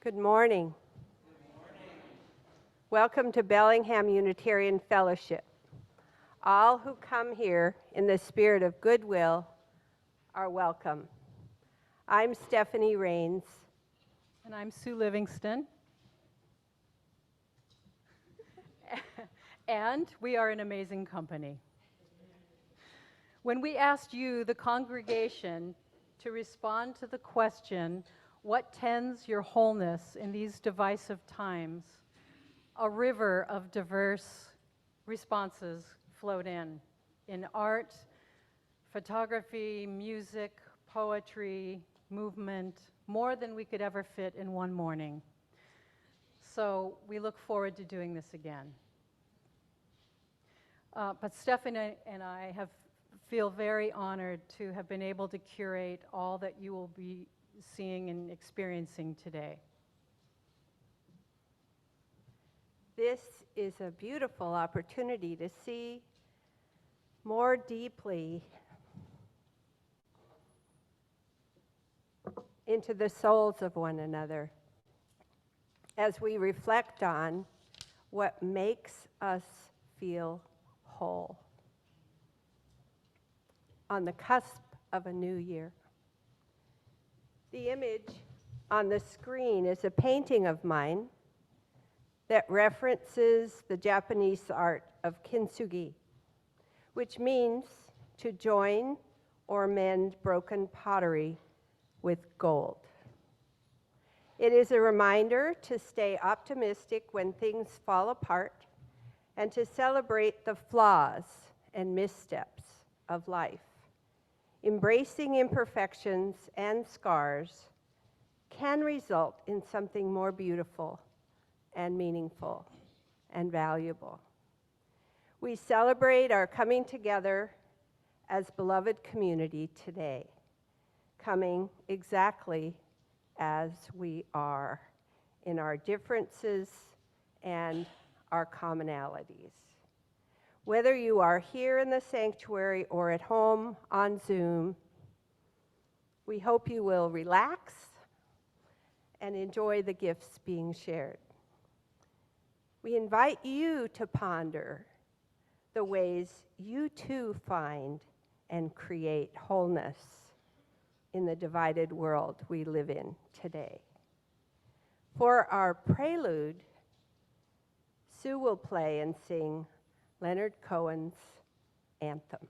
Good morning. Welcome to Bellingham Unitarian Fellowship. All who come here in the spirit of goodwill are welcome. I'm Stephanie Rains. And I'm Sue Livingston. And we are an amazing company. When we asked you, the congregation, to respond to the question, what tends your wholeness in these divisive times, a river of diverse responses flowed in art, photography, music, poetry, movement, more than we could ever fit in one morning. So we look forward to doing this again. But Stephanie and I feel very honored to have been able to curate all that you will be seeing and experiencing today. This is a beautiful opportunity to see more deeply into the souls of one another as we reflect on what makes us feel whole on the cusp of a new year. The image on the screen is a painting of mine that references the Japanese art of kintsugi, which means to join or mend broken pottery with gold. It is a reminder to stay optimistic when things fall apart and to celebrate the flaws and missteps of life. Embracing imperfections and scars can result in something more beautiful and meaningful and valuable. We celebrate our coming together as beloved community today, coming exactly as we are in our differences and our commonalities. Whether you are here in the sanctuary or at home on Zoom, we hope you will relax and enjoy the gifts being shared. We invite you to ponder the ways you too find and create wholeness in the divided world we live in today. For our prelude, Sue will play and sing Leonard Cohen's anthem.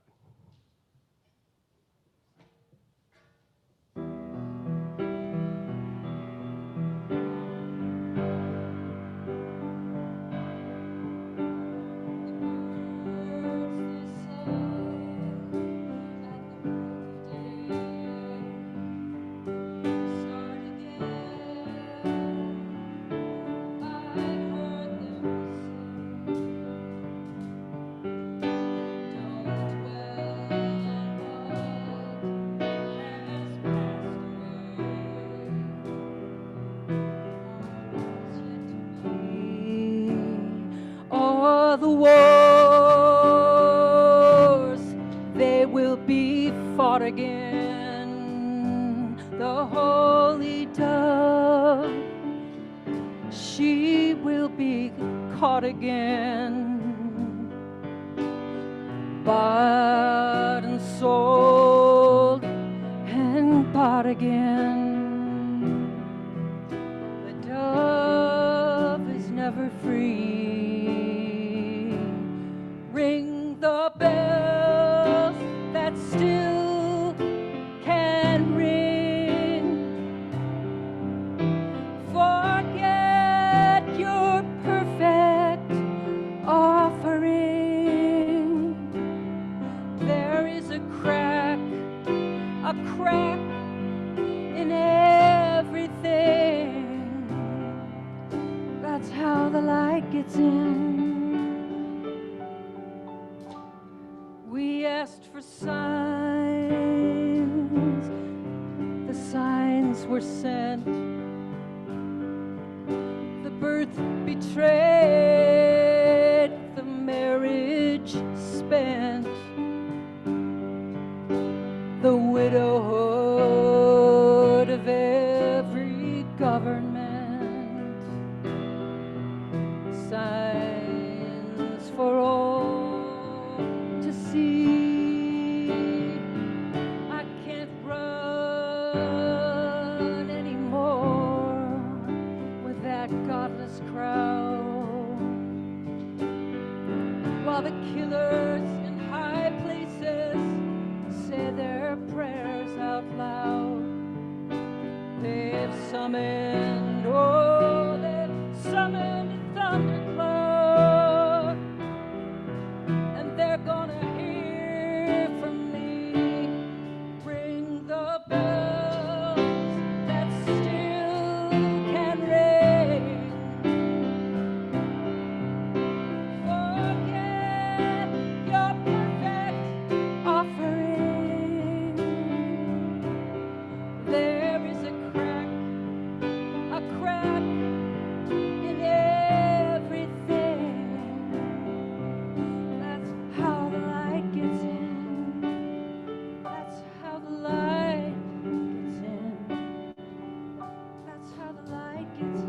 The wars, they will be fought again. The holy dove, she will be caught again. Bought and sold and bought again. The dove is never free. Ring the bells that still can ring. Forget your perfect offering. There is a crack in everything. That's how the light gets in. We asked for signs, the signs were sent. The birth betrayed, the marriage spent. The widowhood of every government. while the killers in high places say their prayers out loud. They've summoned, oh, they've summoned a thundercloud, and they're gonna hear from me. Ring the bells that still can ring. Forget your perfect offering. There is a crack in everything. That's how the light gets in. That's how the light gets in. That's how the light gets in.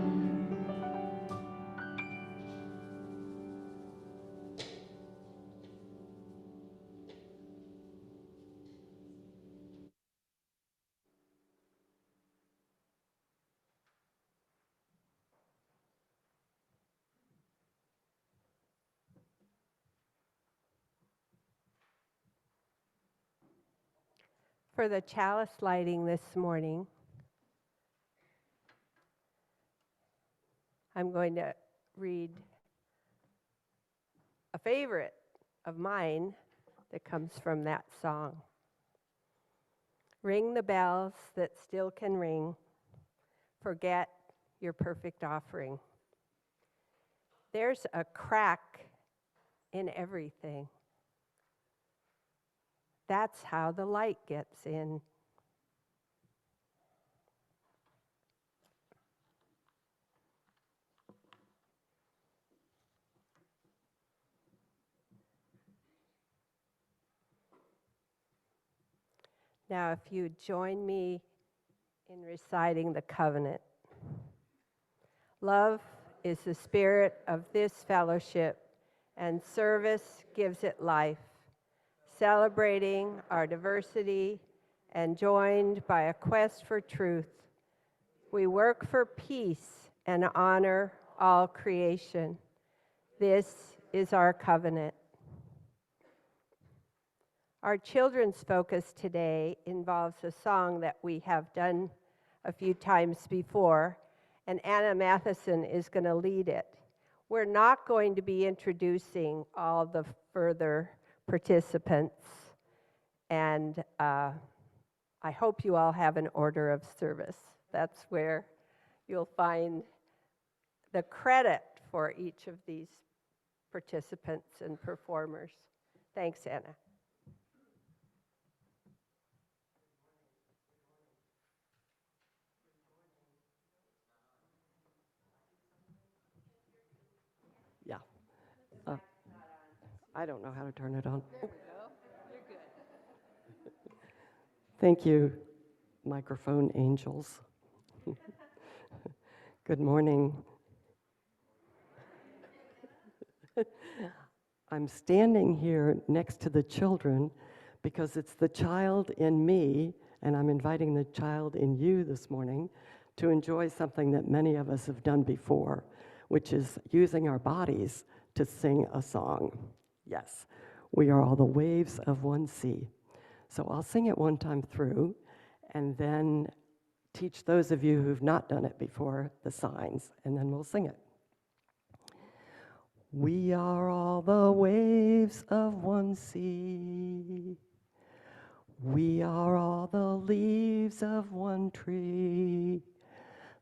For the chalice lighting this morning, I'm going to read a favorite of mine that comes from that song. Ring the bells that still can ring. Forget your perfect offering. There's a crack in everything. That's how the light gets in. Now, if you join me in reciting the covenant. Love is the spirit of this fellowship, and service gives it life, celebrating our diversity and joined by a quest for truth. We work for peace and honor all creation. This is our covenant. Our children's focus today involves a song that we have done a few times before, and Anna Matheson is going to lead it. We're not going to be introducing all the further participants, and I hope you all have an order of service. That's where you'll find the credit for each of these participants and performers. Thanks, Anna. Yeah. I don't know how to turn it on. There we go. You're good. Thank you, microphone angels. Good morning. I'm standing here next to the children because it's the child in me, and I'm inviting the child in you this morning to enjoy something that many of us have done before, which is using our bodies to sing a song. Yes, we are all the waves of one sea. So I'll sing it one time through, and then teach those of you who've not done it before the signs, and then we'll sing it. We are all the waves of one sea. We are all the leaves of one tree.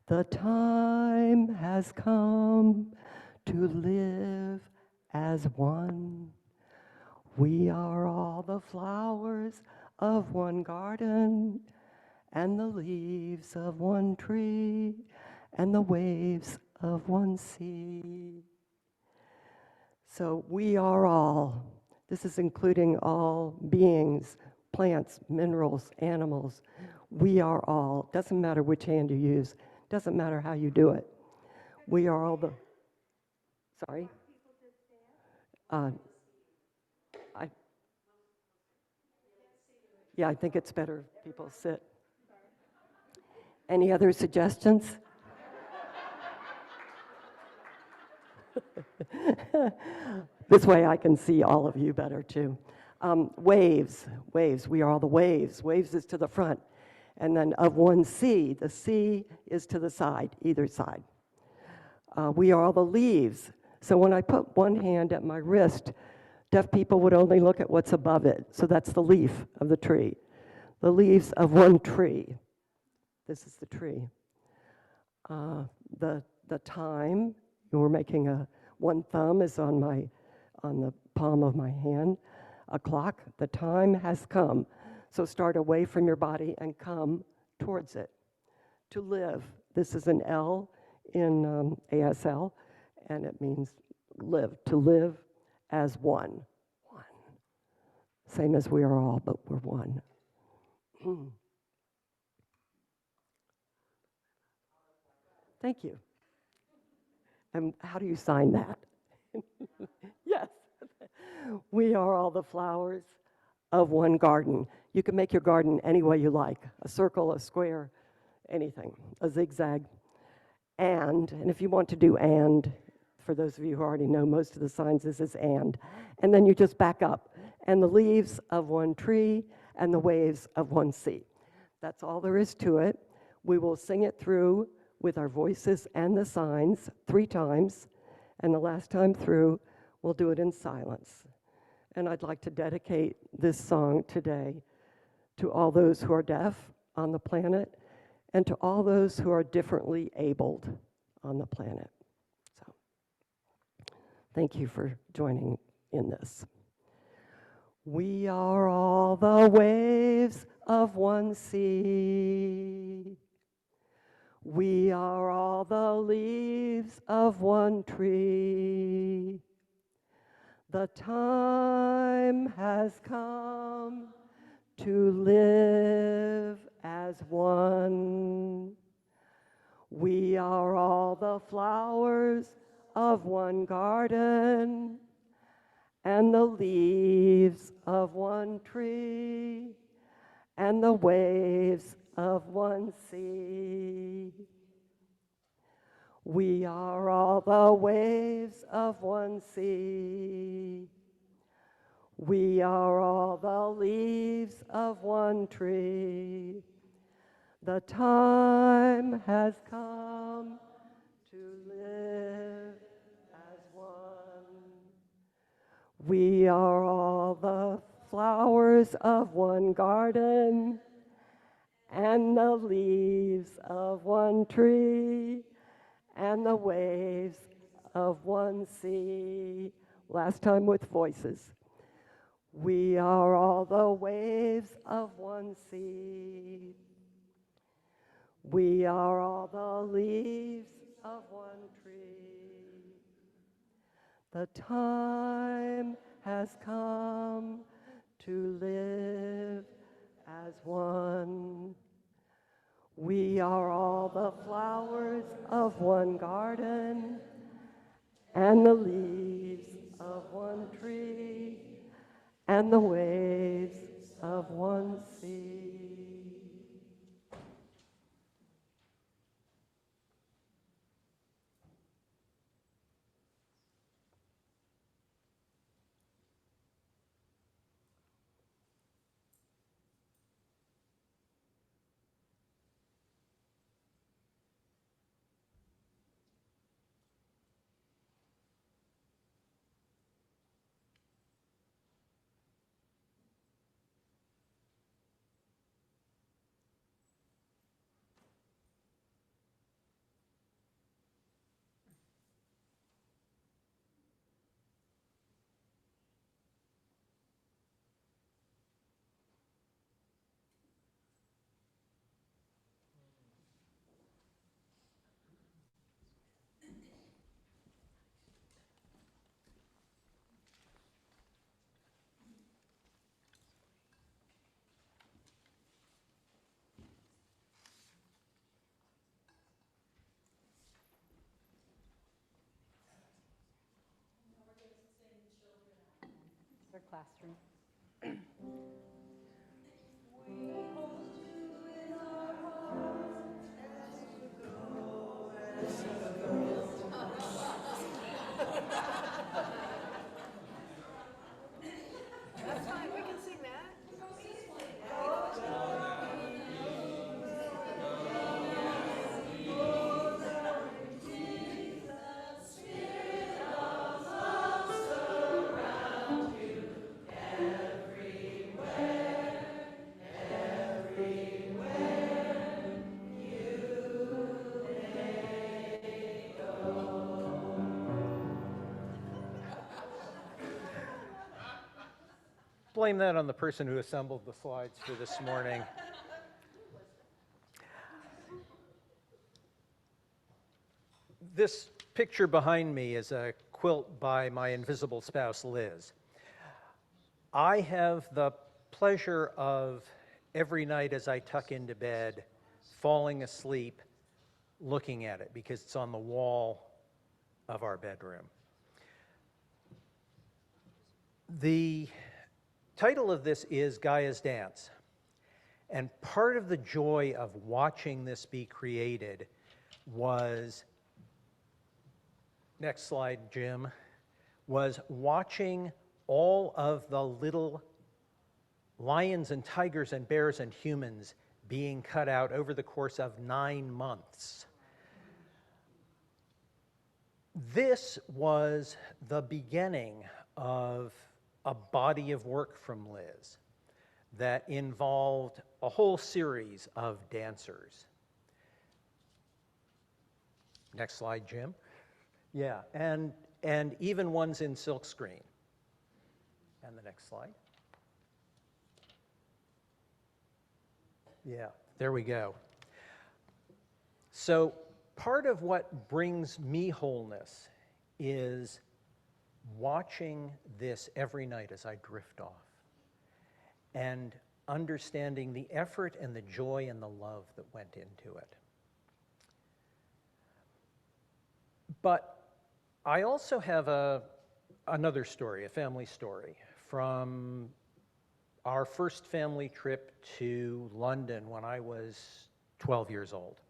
The time has come to live as one. We are all the flowers of one garden, and the leaves of one tree, and the waves of one sea. So we are all. This is including all beings, plants, minerals, animals. We are all. Doesn't matter which hand you use. Doesn't matter how you do it. We are all the. Sorry? Yeah, I think it's better if people sit. Any other suggestions? This way I can see all of you better too. Waves, waves, we are all the waves. Waves is to the front. And then of one sea, the sea is to the side, either side. We are all the leaves. So when I put one hand at my wrist, deaf people would only look at what's above it. So that's the leaf of the tree. The leaves of one tree. This is the tree. The time, we're making one thumb is on the palm of my hand, a clock. The time has come. So start away from your body and come towards it. To live, this is an L in ASL, and it means live, to live as one. One. Same as we are all, but we're one. Thank you. And how do you sign that? Yes. We are all the flowers of one garden. You can make your garden any way you like, a circle, a square, anything, a zigzag. And if you want to do and, for those of you who already know most of the signs, this is and then you just back up. And the leaves of one tree and the waves of one sea. That's all there is to it. We will sing it through with our voices and the signs 3 times, and the last time through, we'll do it in silence. And I'd like to dedicate this song today to all those who are deaf on the planet and to all those who are differently abled on the planet. So, thank you for joining in this. We are all the waves of one sea. We are all the leaves of one tree. The time has come to live as one. We are all the flowers of one garden and the leaves of one tree and the waves of one sea. We are all the waves of one sea. We are all the leaves of one tree. The time has come to live as one. We are all the flowers of one garden and the leaves of one tree and the waves of one sea. Last time with voices. We are all the waves of one sea. We are all the leaves of one tree. The time has come to live as one. We are all the flowers of one garden and the leaves of one tree and the waves of one sea. Their classroom. blame that on the person who assembled the slides for this morning. This picture behind me is a quilt by my invisible spouse, Liz. I have the pleasure of every night as I tuck into bed, falling asleep, looking at it because it's on the wall of our bedroom. The title of this is Gaia's Dance. And part of the joy of watching this be created was, next slide, Jim, was watching all of the little lions and tigers and bears and humans being cut out over the course of 9 months. This was the beginning of a body of work from Liz that involved a whole series of dancers. Next slide, Jim. Yeah, and even ones in silkscreen. And the next slide. Yeah, there we go. So part of what brings me wholeness is watching this every night as I drift off and understanding the effort and the joy and the love that went into it. But I also have another story, a family story, from our first family trip to London when I was 12 years old.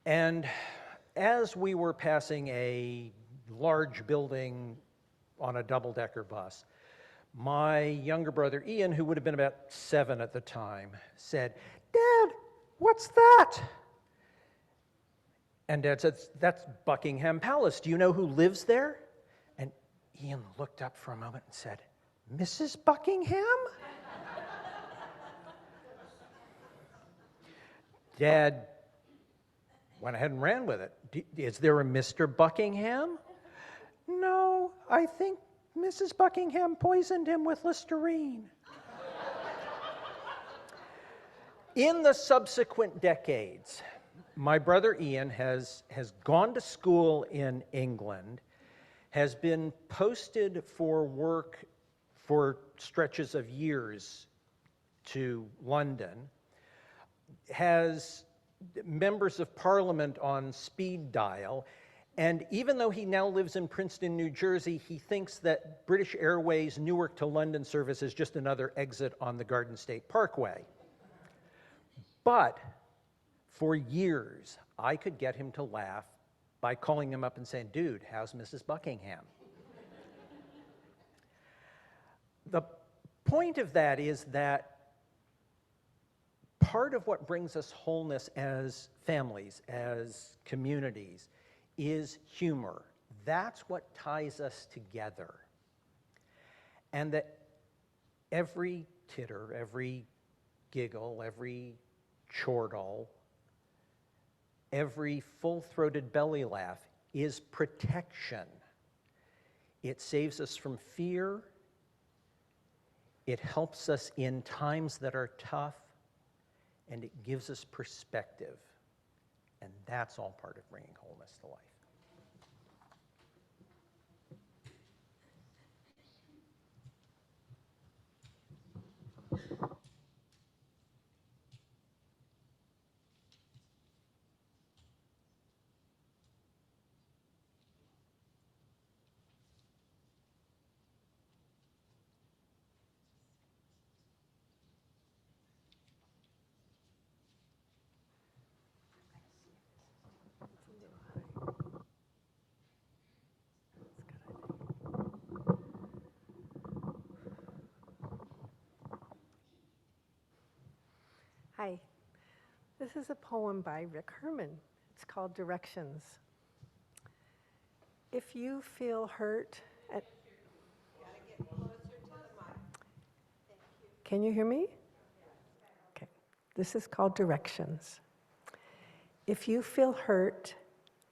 And as we were passing a large building on a double-decker bus, my younger brother Ian, who would have been about 7 at the time, said, "Dad, what's that?" And Dad said, "That's Buckingham Palace. Do you know who lives there?" And Ian looked up for a moment and said, "Mrs. Buckingham?" Dad went ahead and ran with it. "Is there a Mr. Buckingham?" "No, I think Mrs. Buckingham poisoned him with Listerine." In the subsequent decades, my brother Ian has gone to school in England, has been posted for work for stretches of years to London, has members of parliament on speed dial, and even though he now lives in Princeton, New Jersey, he thinks that British Airways Newark to London service is just another exit on the Garden State Parkway. But for years, I could get him to laugh by calling him up and saying, "Dude, how's Mrs. Buckingham?" The point of that is that part of what brings us wholeness as families, as communities, is humor. That's what ties us together. And that every titter, every giggle, every chortle, every full-throated belly laugh is protection. It saves us from fear. It helps us in times that are tough, and it gives us perspective. And that's all part of bringing wholeness to life. Hi, this is a poem by Rick Herman. It's called Directions. If you feel hurt at... Can you hear me? Okay, this is called Directions. If you feel hurt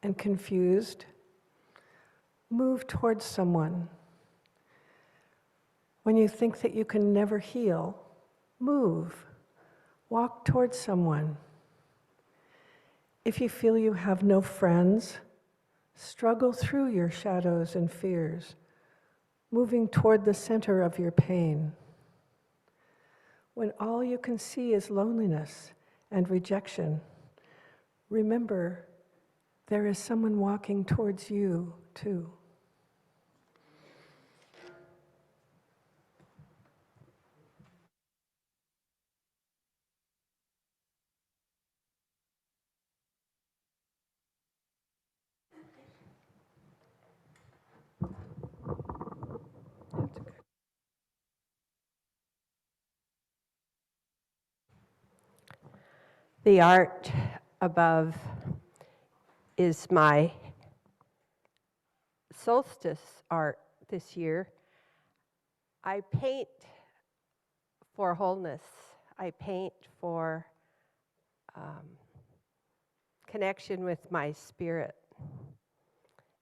and confused, move towards someone. When you think that you can never heal, move. Walk towards someone. If you feel you have no friends, struggle through your shadows and fears, moving toward the center of your pain. When all you can see is loneliness and rejection, remember there is someone walking towards you too. The art above is my solstice art this year. I paint for wholeness. I paint for connection with my spirit.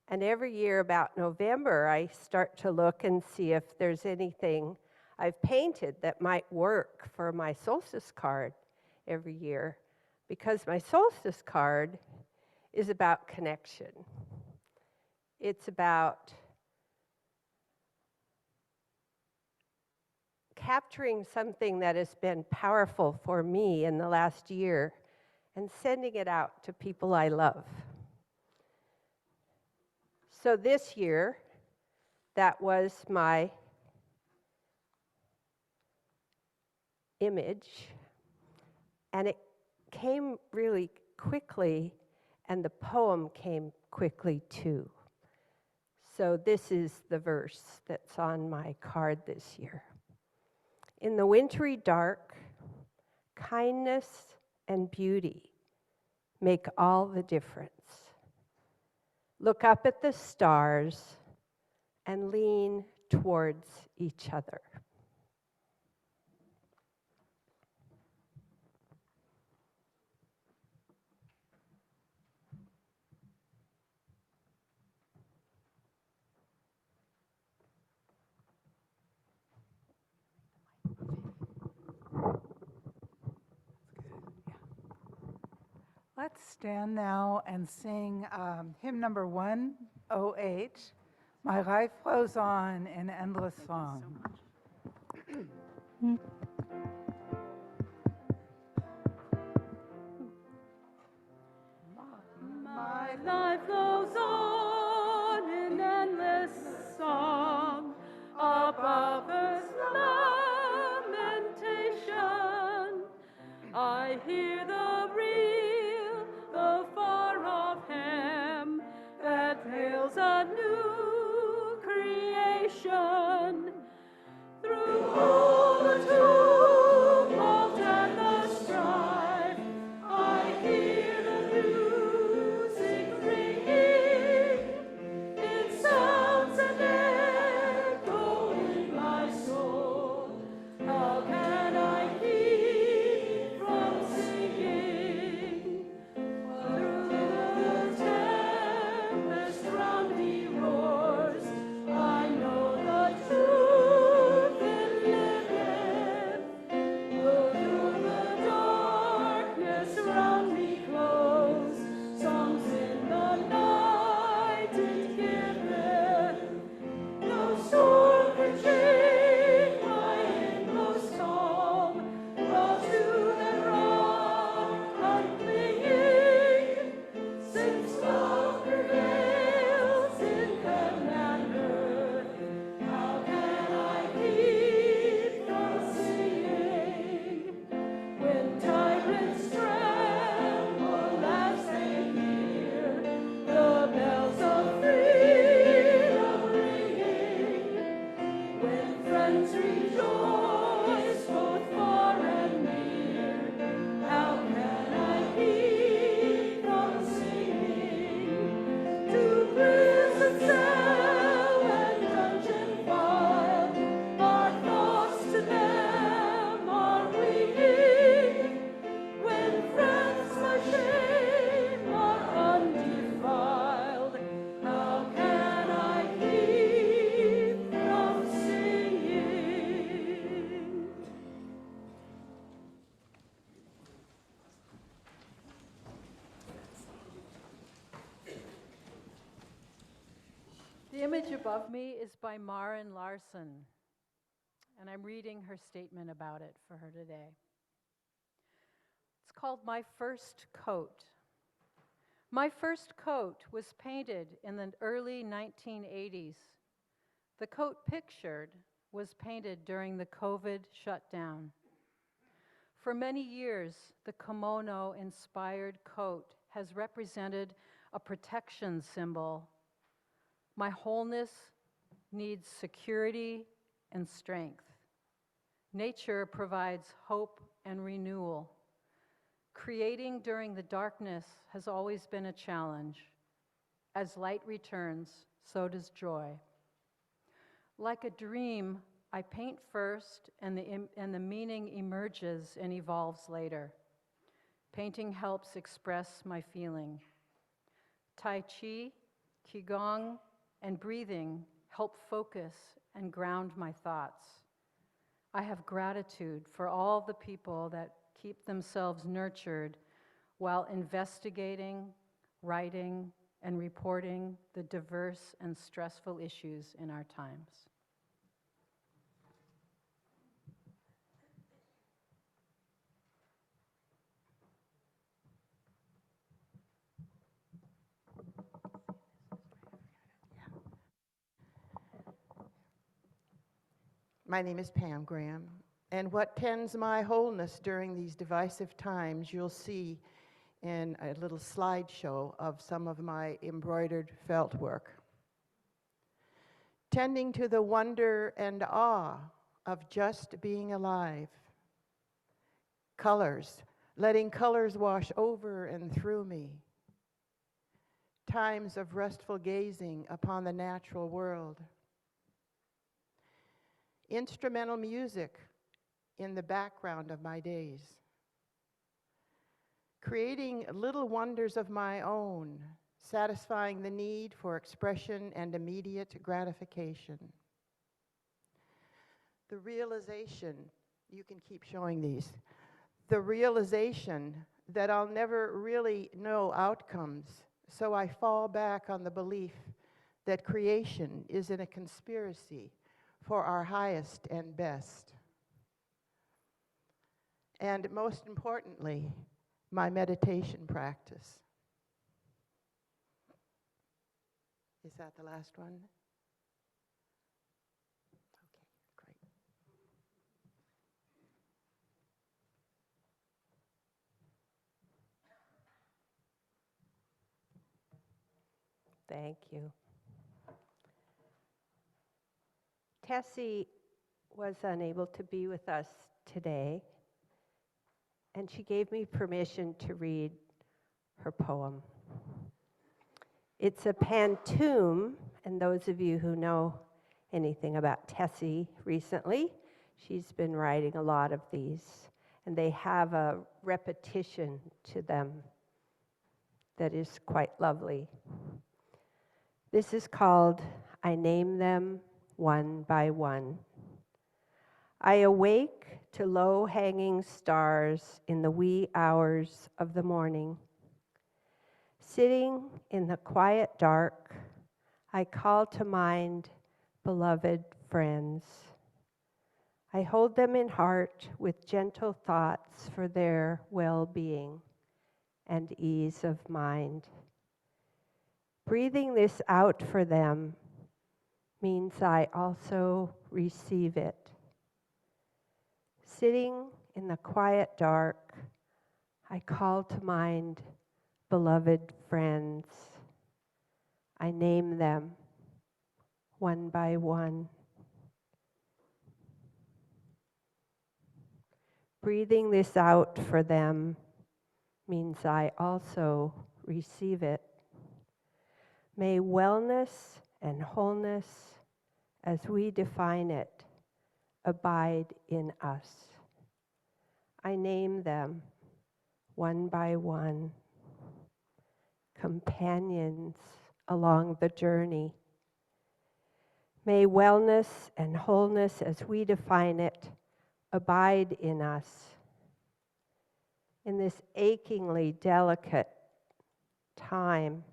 And every year about November, I start to look and see if there's anything I've painted that might work for my solstice card every year. Because my solstice card is about connection. It's about capturing something that has been powerful for me in the last year and sending it out to people I love. So this year, that was my image, and it came really quickly, and the poem came quickly too. So this is the verse that's on my card this year. In the wintry dark, kindness and beauty make all the difference. Look up at the stars and lean towards each other. Let's stand now and sing hymn number 108, My Life Flows On in Endless Song. My life goes on in endless song, above earth's lamentation. I hear the real, the far-off hymn that hails a new creation. Through all the tumult and the strife, I hear the music ringing. It sounds an echo in my soul. How can I keep from singing? Through the tempest round me roars, I know the truth in living. Through the darkness round me close, songs in the night it giveth. No storm can shake my inmost calm, while to that rock I'm clinging. Since love prevails in heaven and earth, how can I keep from singing? When tyrants tremble as they hear the bells of freedom ringing, when friends rejoice both far and near, how can I keep from singing? To prison cell and dungeon file, our thoughts to them are winging. When friends by shame are undefiled, how can I keep from singing? image above me is by Maren Larson, and I'm reading her statement about it for her today. It's called My First Coat. My first coat was painted in the early 1980s. The coat pictured was painted during the COVID shutdown. For many years, the kimono-inspired coat has represented a protection symbol. My wholeness needs security and strength. Nature provides hope and renewal. Creating during the darkness has always been a challenge. As light returns, so does joy. Like a dream, I paint first, and the meaning emerges and evolves later. Painting helps express my feeling. Tai Chi, Qigong, and breathing help focus and ground my thoughts. I have gratitude for all the people that keep themselves nurtured while investigating, writing, and reporting the diverse and stressful issues in our times. My name is Pam Graham, and what tends my wholeness during these divisive times you'll see in a little slideshow of some of my embroidered felt work. Tending to the wonder and awe of just being alive. Colors, letting colors wash over and through me. Times of restful gazing upon the natural world. Instrumental music in the background of my days. Creating little wonders of my own, satisfying the need for expression and immediate gratification. The realization, you can keep showing these, the realization that I'll never really know outcomes, so I fall back on the belief that creation is in a conspiracy for our highest and best. And most importantly, my meditation practice. Is that the last one? Okay, great. Thank you. Tessie was unable to be with us today, and she gave me permission to read her poem. It's a pantoum, and those of you who know anything about Tessie recently, she's been writing a lot of these, and they have a repetition to them that is quite lovely. This is called I Name Them One by One. I awake to low-hanging stars in the wee hours of the morning. Sitting in the quiet dark, I call to mind beloved friends. I hold them in heart with gentle thoughts for their well-being and ease of mind. Breathing this out for them means I also receive it. Sitting in the quiet dark, I call to mind beloved friends. I name them one by one. Breathing this out for them means I also receive it. May wellness and wholeness, as we define it, abide in us. I name them one by one, companions along the journey. May wellness and wholeness, as we define it, abide in us. In this achingly delicate time,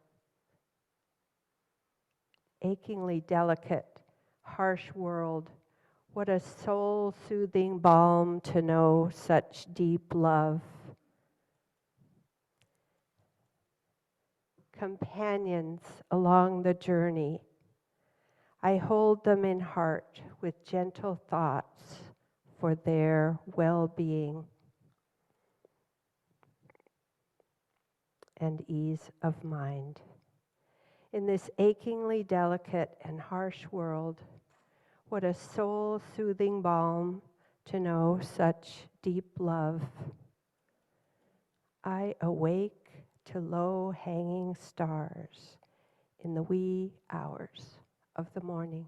achingly delicate, harsh world, what a soul-soothing balm to know such deep love. Companions along the journey, I hold them in heart with gentle thoughts for their well-being and ease of mind. In this achingly delicate and harsh world, what a soul-soothing balm to know such deep love. I awake to low-hanging stars in the wee hours of the morning.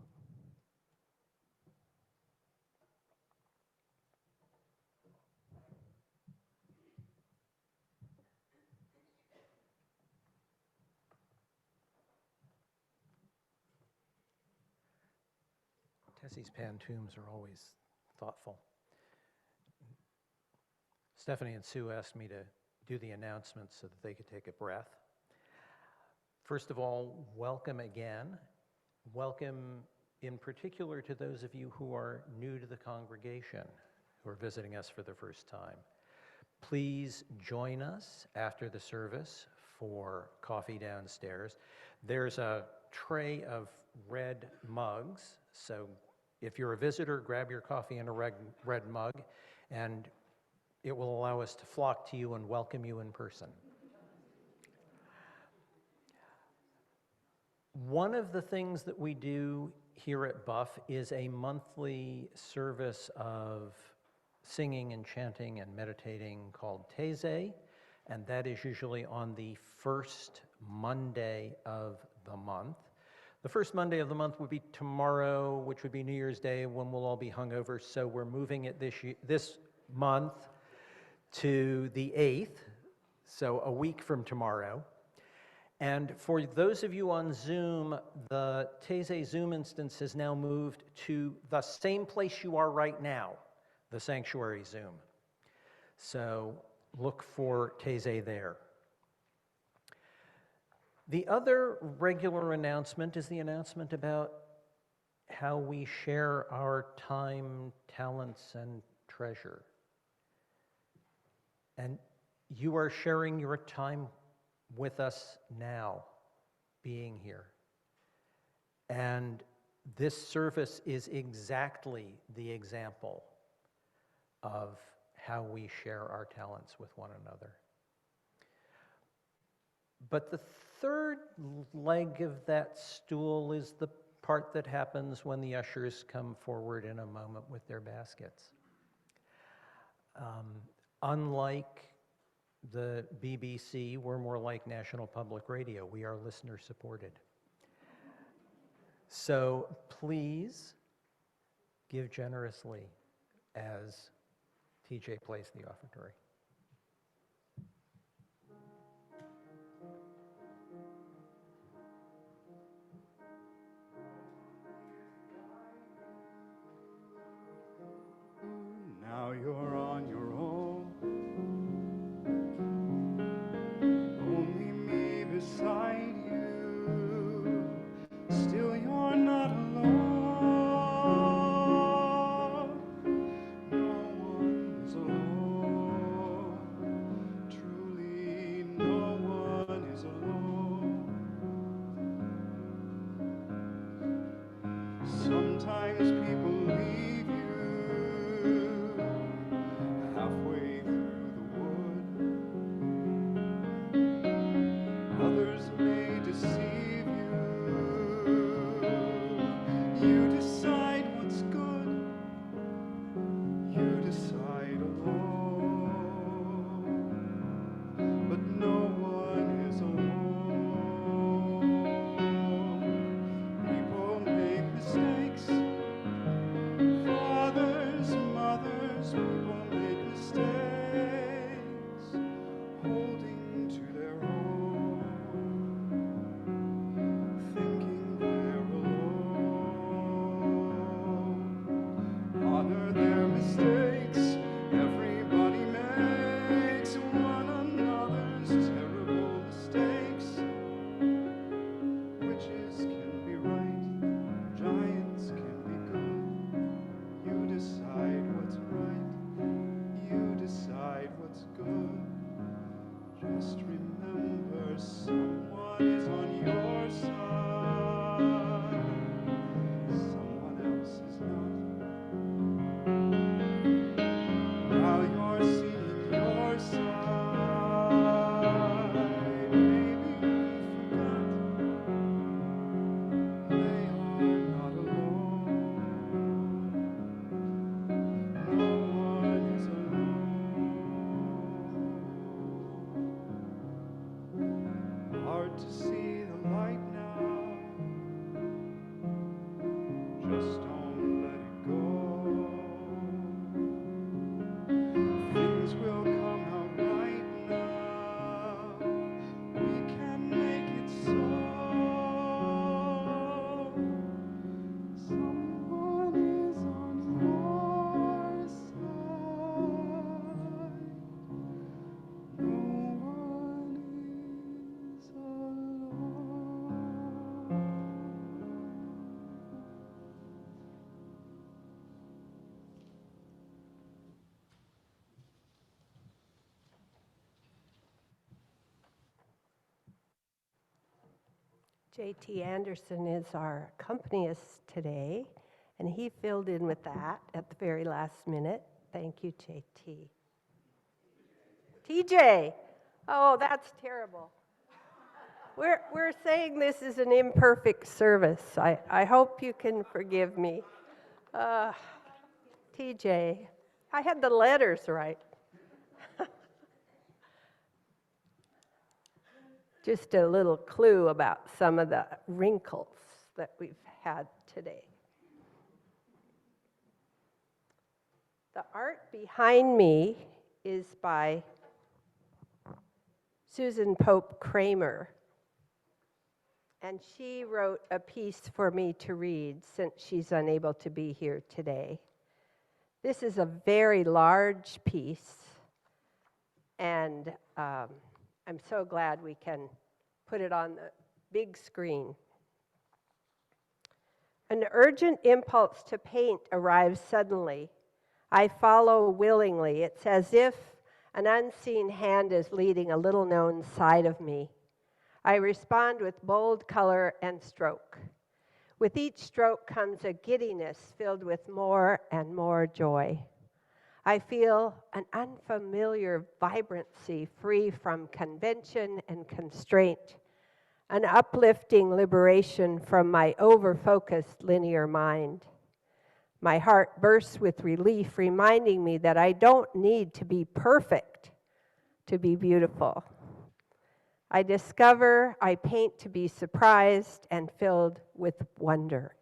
Tessie's pantoums are always thoughtful. Stephanie and Sue asked me to do the announcements so that they could take a breath. First of all, welcome again. Welcome in particular to those of you who are new to the congregation, who are visiting us for the first time. Please join us after the service for coffee downstairs. There's a tray of red mugs, so if you're a visitor, grab your coffee in a red mug, and it will allow us to flock to you and welcome you in person. One of the things that we do here at BUF is a monthly service of singing and chanting and meditating called Taizé, and that is usually on the first Monday of the month. The first Monday of the month would be tomorrow, which would be New Year's Day, when we'll all be hungover, so we're moving it this month to the 8th, so a week from tomorrow. And for those of you on Zoom, the Taizé Zoom instance has now moved to the same place you are right now, the Sanctuary Zoom. So look for Taizé there. The other regular announcement is the announcement about how we share our time, talents, and treasure. And you are sharing your time with us now, being here. And this service is exactly the example of how we share our talents with one another. But the third leg of that stool is the part that happens when the ushers come forward in a moment with their baskets. Unlike the BBC, we're more like National Public Radio. We are listener supported. So please give generously as TJ plays the offertory. Now you're on your own, only me beside you. Still you're not alone. No one is alone. Truly, no one is alone. Sometimes people leave you halfway through the wood. Others may deceive you. You decide what's good. You decide alone. But no one is alone. People make mistakes. J.T. Anderson is our accompanist today, and he filled in with that at the very last minute. Thank you, J.T. TJ! Oh, that's terrible. We're saying this is an imperfect service. I hope you can forgive me. TJ, I had the letters right. Just a little clue about some of the wrinkles that we've had today. The art behind me is by Susan Pope Kramer, and she wrote a piece for me to read since she's unable to be here today. This is a very large piece, and I'm so glad we can put it on the big screen. An urgent impulse to paint arrives suddenly. I follow willingly. It's as if an unseen hand is leading a little-known side of me. I respond with bold color and stroke. With each stroke comes a giddiness filled with more and more joy. I feel an unfamiliar vibrancy free from convention and constraint, an uplifting liberation from my over-focused linear mind. My heart bursts with relief, reminding me that I don't need to be perfect to be beautiful. I discover I paint to be surprised and filled with wonder.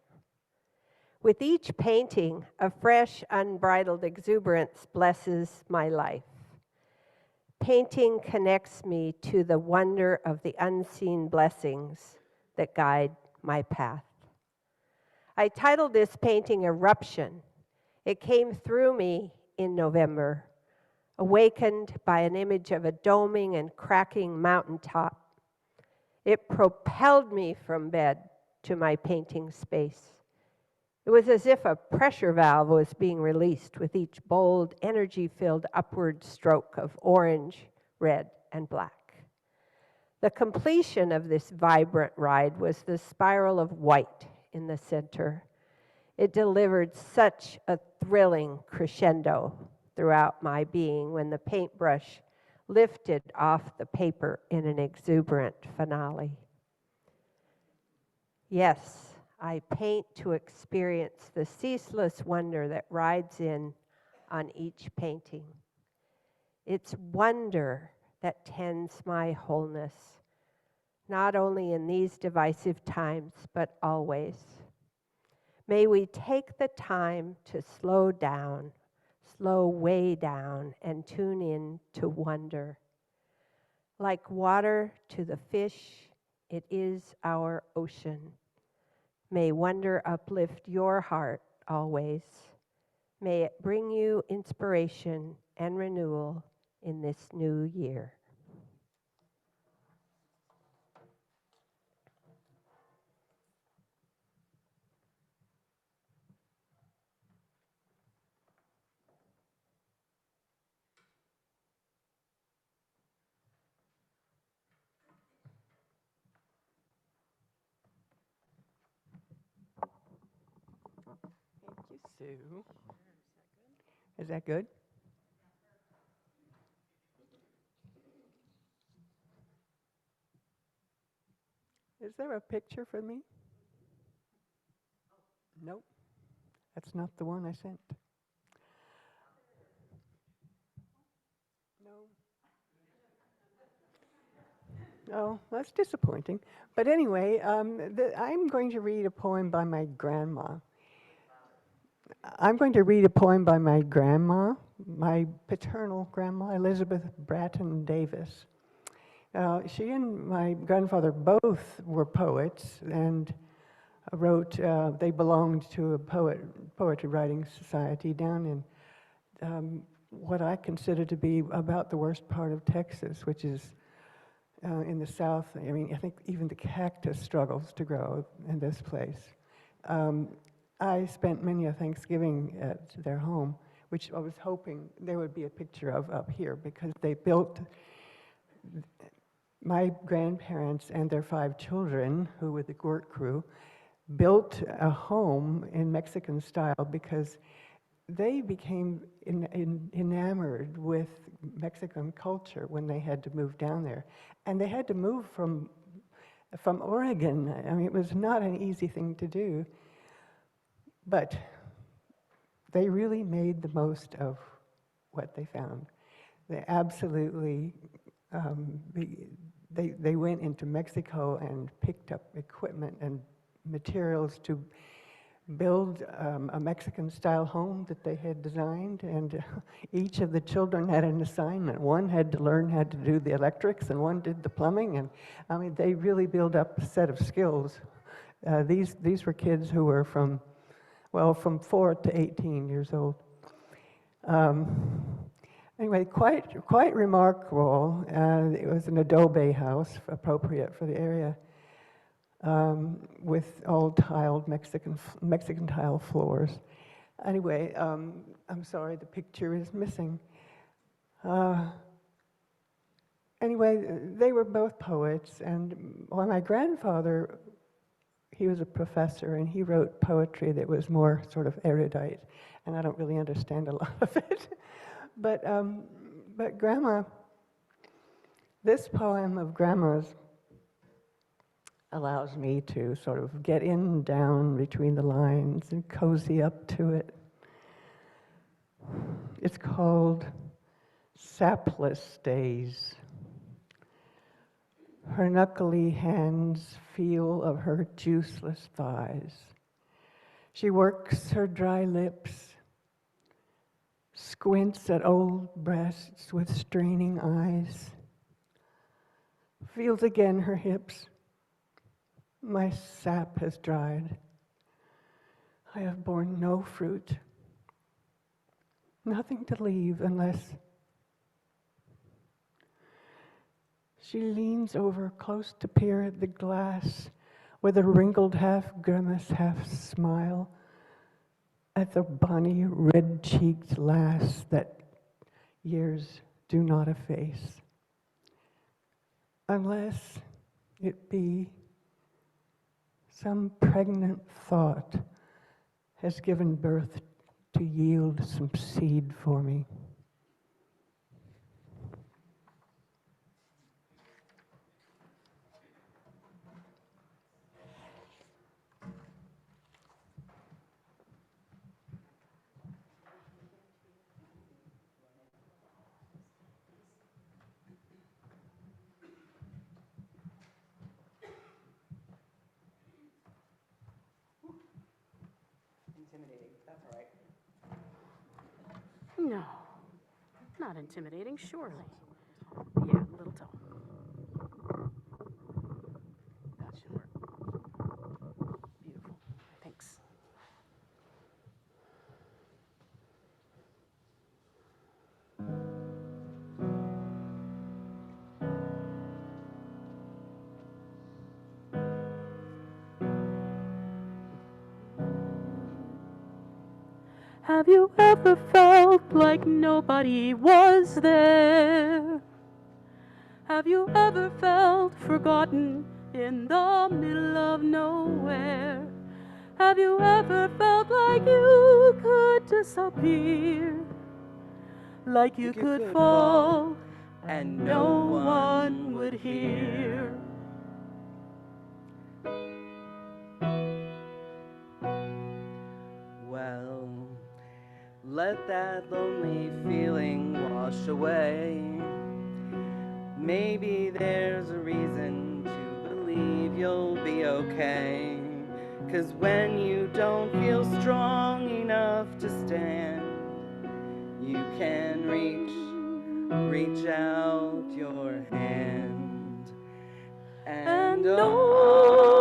With each painting, a fresh, unbridled exuberance blesses my life. Painting connects me to the wonder of the unseen blessings that guide my path. I titled this painting Eruption. It came through me in November, awakened by an image of a doming and cracking mountaintop. It propelled me from bed to my painting space. It was as if a pressure valve was being released with each bold, energy-filled upward stroke of orange, red, and black. The completion of this vibrant ride was the spiral of white in the center. It delivered such a thrilling crescendo throughout my being when the paintbrush lifted off the paper in an exuberant finale. Yes, I paint to experience the ceaseless wonder that rides in on each painting. It's wonder that tends my wholeness, not only in these divisive times, but always. May we take the time to slow down, slow way down, and tune in to wonder. Like water to the fish, it is our ocean. May wonder uplift your heart always. May it bring you inspiration and renewal in this new year. Thank you, Sue. Is that good? Is there a picture for me? Nope. That's not the one I sent. No. Oh, that's disappointing. But anyway, I'm going to read a poem by my grandma. I'm going to read a poem by my grandma, my paternal grandma, Elizabeth Bratton Davis. She and my grandfather both were poets and wrote, they belonged to a poetry writing society down in what I consider to be about the worst part of Texas, which is in the south. I mean, I think even the cactus struggles to grow in this place. I spent many a Thanksgiving at their home, which I was hoping there would be a picture of up here, because they built my grandparents and their 5 children, who were the Gort crew, built a home in Mexican style because they became enamored with Mexican culture when they had to move down there. And they had to move from Oregon. I mean, it was not an easy thing to do. But they really made the most of what they found. They absolutely, they went into Mexico and picked up equipment and materials to build a Mexican-style home that they had designed, and each of the children had an assignment. One had to learn how to do the electrics, and one did the plumbing, and I mean, they really built up a set of skills. These were kids who were from 4 to 18 years old. Anyway, quite remarkable. It was an adobe house, appropriate for the area, with all tiled Mexican tile floors. Anyway, I'm sorry, the picture is missing. Anyway, they were both poets, and my grandfather, he was a professor, and he wrote poetry that was more sort of erudite, and I don't really understand a lot of it. But Grandma, this poem of Grandma's allows me to sort of get in and down between the lines and cozy up to it. It's called Sapless Days. Her knuckly hands feel of her juiceless thighs. She works her dry lips, squints at old breasts with straining eyes, feels again her hips. My sap has dried. I have borne no fruit, nothing to leave unless. She leans over close to peer at the glass with a wrinkled half grimace, half smile at the bonny red-cheeked lass that years do not efface. Unless it be some pregnant thought has given birth to yield some seed for me. Intimidating, that's all right. No, not intimidating, surely. Yeah, a little tall. That should work. Beautiful. Thanks. Have you ever felt like nobody was there? Have you ever felt forgotten in the middle of nowhere? Have you ever felt like you could disappear? Like you could fall and no one would hear? Well, let that lonely feeling wash away. Maybe there's a reason to believe you'll be okay. 'Cause when you don't feel strong enough to stand, you can reach out your hand. And oh,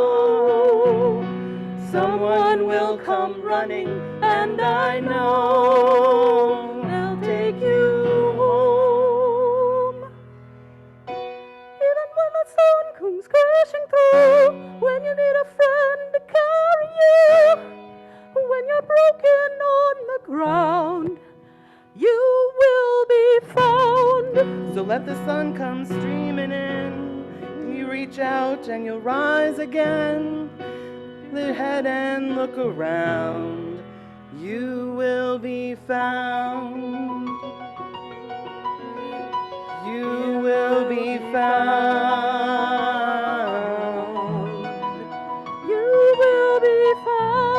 someone will come running, and I know they'll take you home. Even when the sun comes crashing through, when you need a friend to carry you, when you're broken on the ground, you will be found. So let the sun come streaming in, reach out and you'll rise again. Lift your head and look around. You will be found. You will be found. You will be found.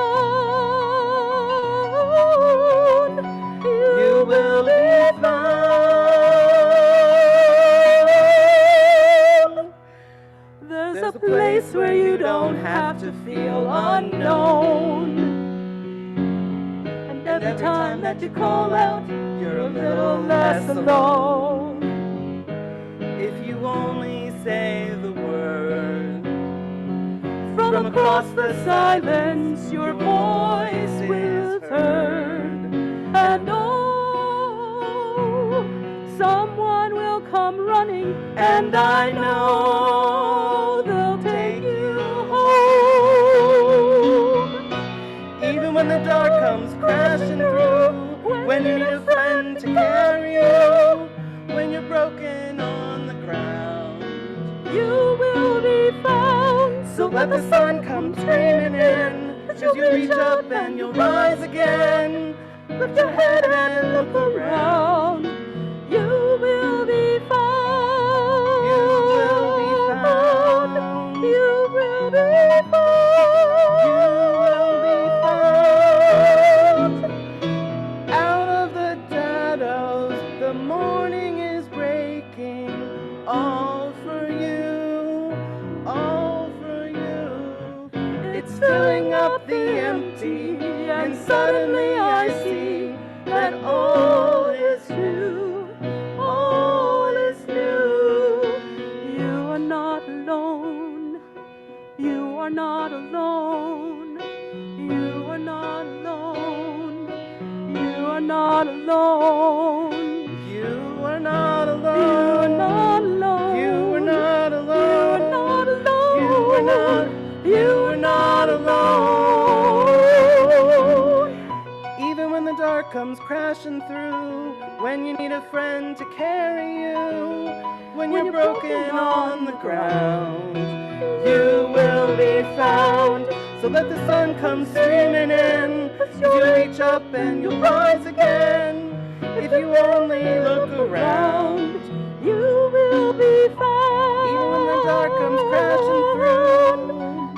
You will be found. There's a place where you don't have to feel unknown. And every time that you call out, you're a little less alone. If you only say the word, From across the silence, your voice is heard. And oh, someone will come running, and I know they'll take you home. even when the dark comes crashing through, when you need a friend to carry you, when you're broken on the ground, You will be found. so let the sun come streaming in, as you reach up and you'll rise again. Lift your head and look around. You will be found. You will be found. You will be You will be found. Out of the shadows, the morning is breaking. All for you, all for you. It's filling up the empty, and suddenly I see that all is new, all is new. You are not alone. You are not alone. You are not alone. You are not alone. You are not You alone. are not alone. You are not alone. You are not alone. You are not alone. Even when the dark comes crashing through, when you need a friend to carry you, when you're broken on the ground, you will be found. So let the sun come streaming in, as you reach up and you'll rise again. If you only look around, You will be found. even when the dark comes crashing through,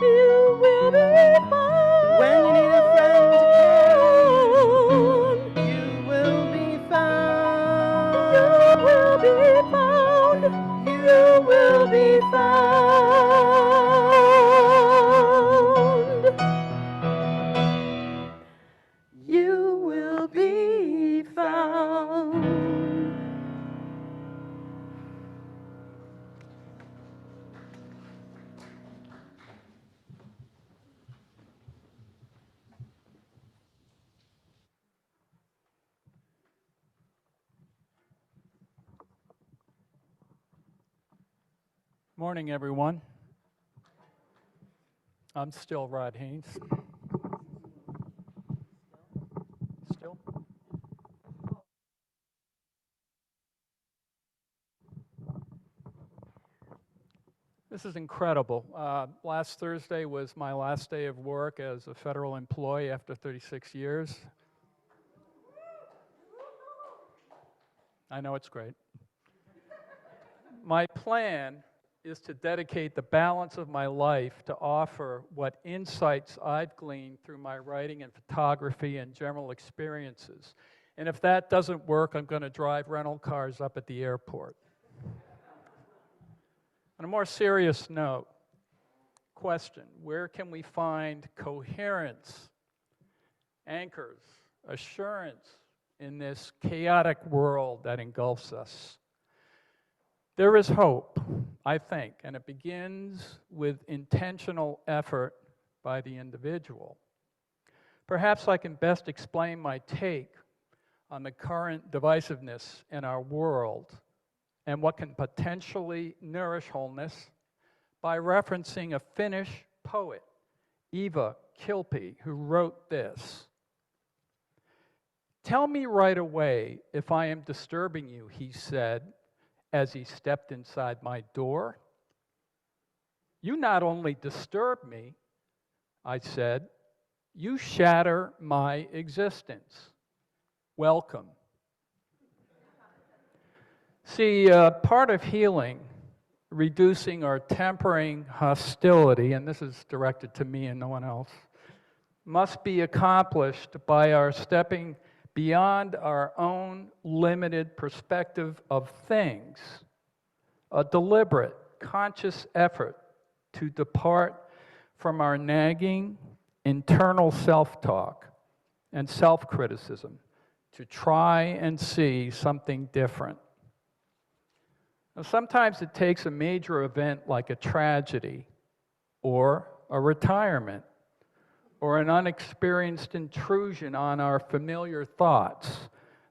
You will be found. when you need a friend to carry you, you will be found. You will be found. You will be found. You will be found. Morning, everyone. I'm still Rod Haynes. Still? This is incredible. Last Thursday was my last day of work as a federal employee after 36 years. I know it's great. My plan is to dedicate the balance of my life to offer what insights I've gleaned through my writing and photography and general experiences. And if that doesn't work, I'm going to drive rental cars up at the airport. On a more serious note, question, where can we find coherence, anchors, assurance in this chaotic world that engulfs us? There is hope, I think, and it begins with intentional effort by the individual. Perhaps I can best explain my take on the current divisiveness in our world and what can potentially nourish wholeness by referencing a Finnish poet, Eva Kilpi, who wrote this. "Tell me right away if I am disturbing you," he said, as he stepped inside my door. You not only disturb me, I said, you shatter my existence. Welcome. See, part of healing, reducing or tempering hostility, and this is directed to me and no one else, must be accomplished by our stepping beyond our own limited perspective of things, a deliberate, conscious effort to depart from our nagging internal self-talk and self-criticism to try and see something different. Now, sometimes it takes a major event like a tragedy or a retirement or an unexperienced intrusion on our familiar thoughts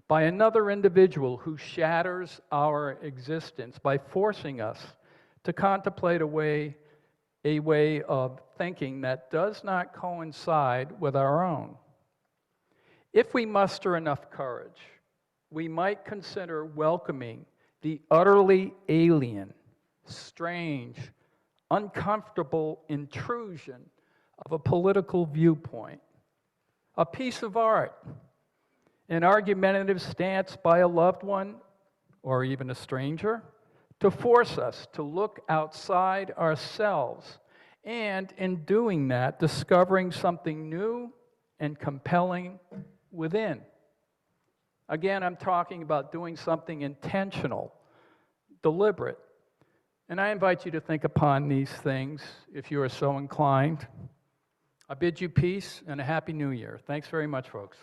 by another individual who shatters our existence by forcing us to contemplate a way of thinking that does not coincide with our own. If we muster enough courage, we might consider welcoming the utterly alien, strange, uncomfortable intrusion of a political viewpoint, a piece of art, an argumentative stance by a loved one or even a stranger, to force us to look outside ourselves, and in doing that, discovering something new and compelling within. Again, I'm talking about doing something intentional, deliberate. And I invite you to think upon these things if you are so inclined. I bid you peace and a happy new year. Thanks very much, folks.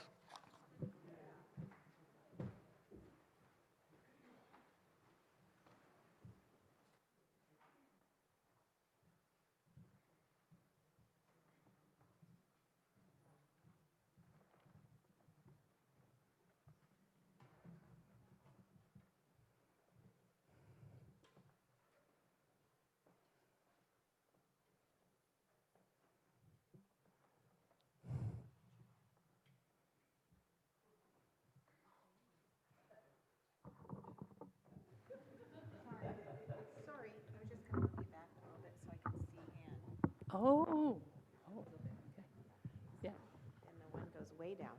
Sorry, I was just going to move you back a little bit so I can see Ann. Oh. Yeah. And the one goes way down.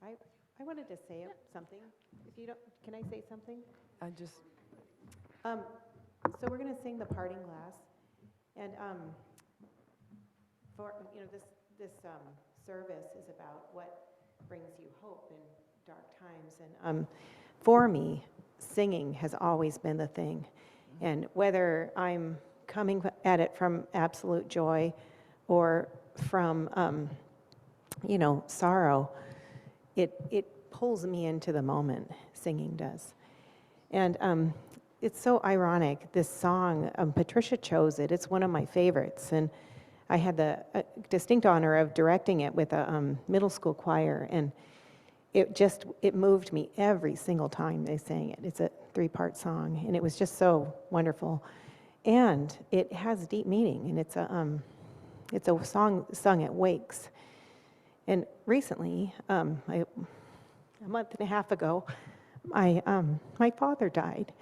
I wanted to say something. If you don't, can I say something? I just, So we're going to sing the Parting Glass, and for this service is about what brings you hope in dark times, and for me, singing has always been the thing, and whether I'm coming at it from absolute joy or from sorrow, it pulls me into the moment. Singing does, and it's so ironic. This song, Patricia chose it. It's one of my favorites, and I had the distinct honor of directing it with a middle school choir, and it moved me every single time they sang it. It's a 3-part song, and it was just so wonderful, and it has deep meaning, and it's a song sung at wakes. And recently, a month and a half ago, my father died,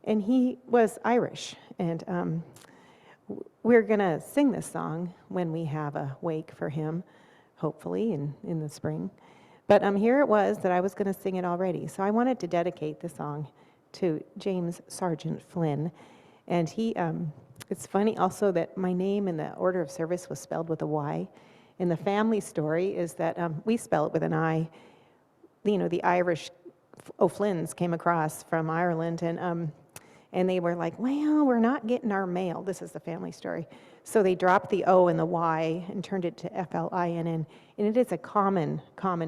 and he was Irish, and we're going to sing this song when we have a wake for him, hopefully in the spring. But here it was that I was going to sing it already, so I wanted to dedicate the song to James Sargent Flynn, and it's funny also that my name in the order of service was spelled with a Y, and the family story is that we spell it with an I. The Irish O'Flynn's came across from Ireland, and they were like, well, we're not getting our mail. This is the family story. So they dropped the O and the Y and turned it to Flinn, and it is a common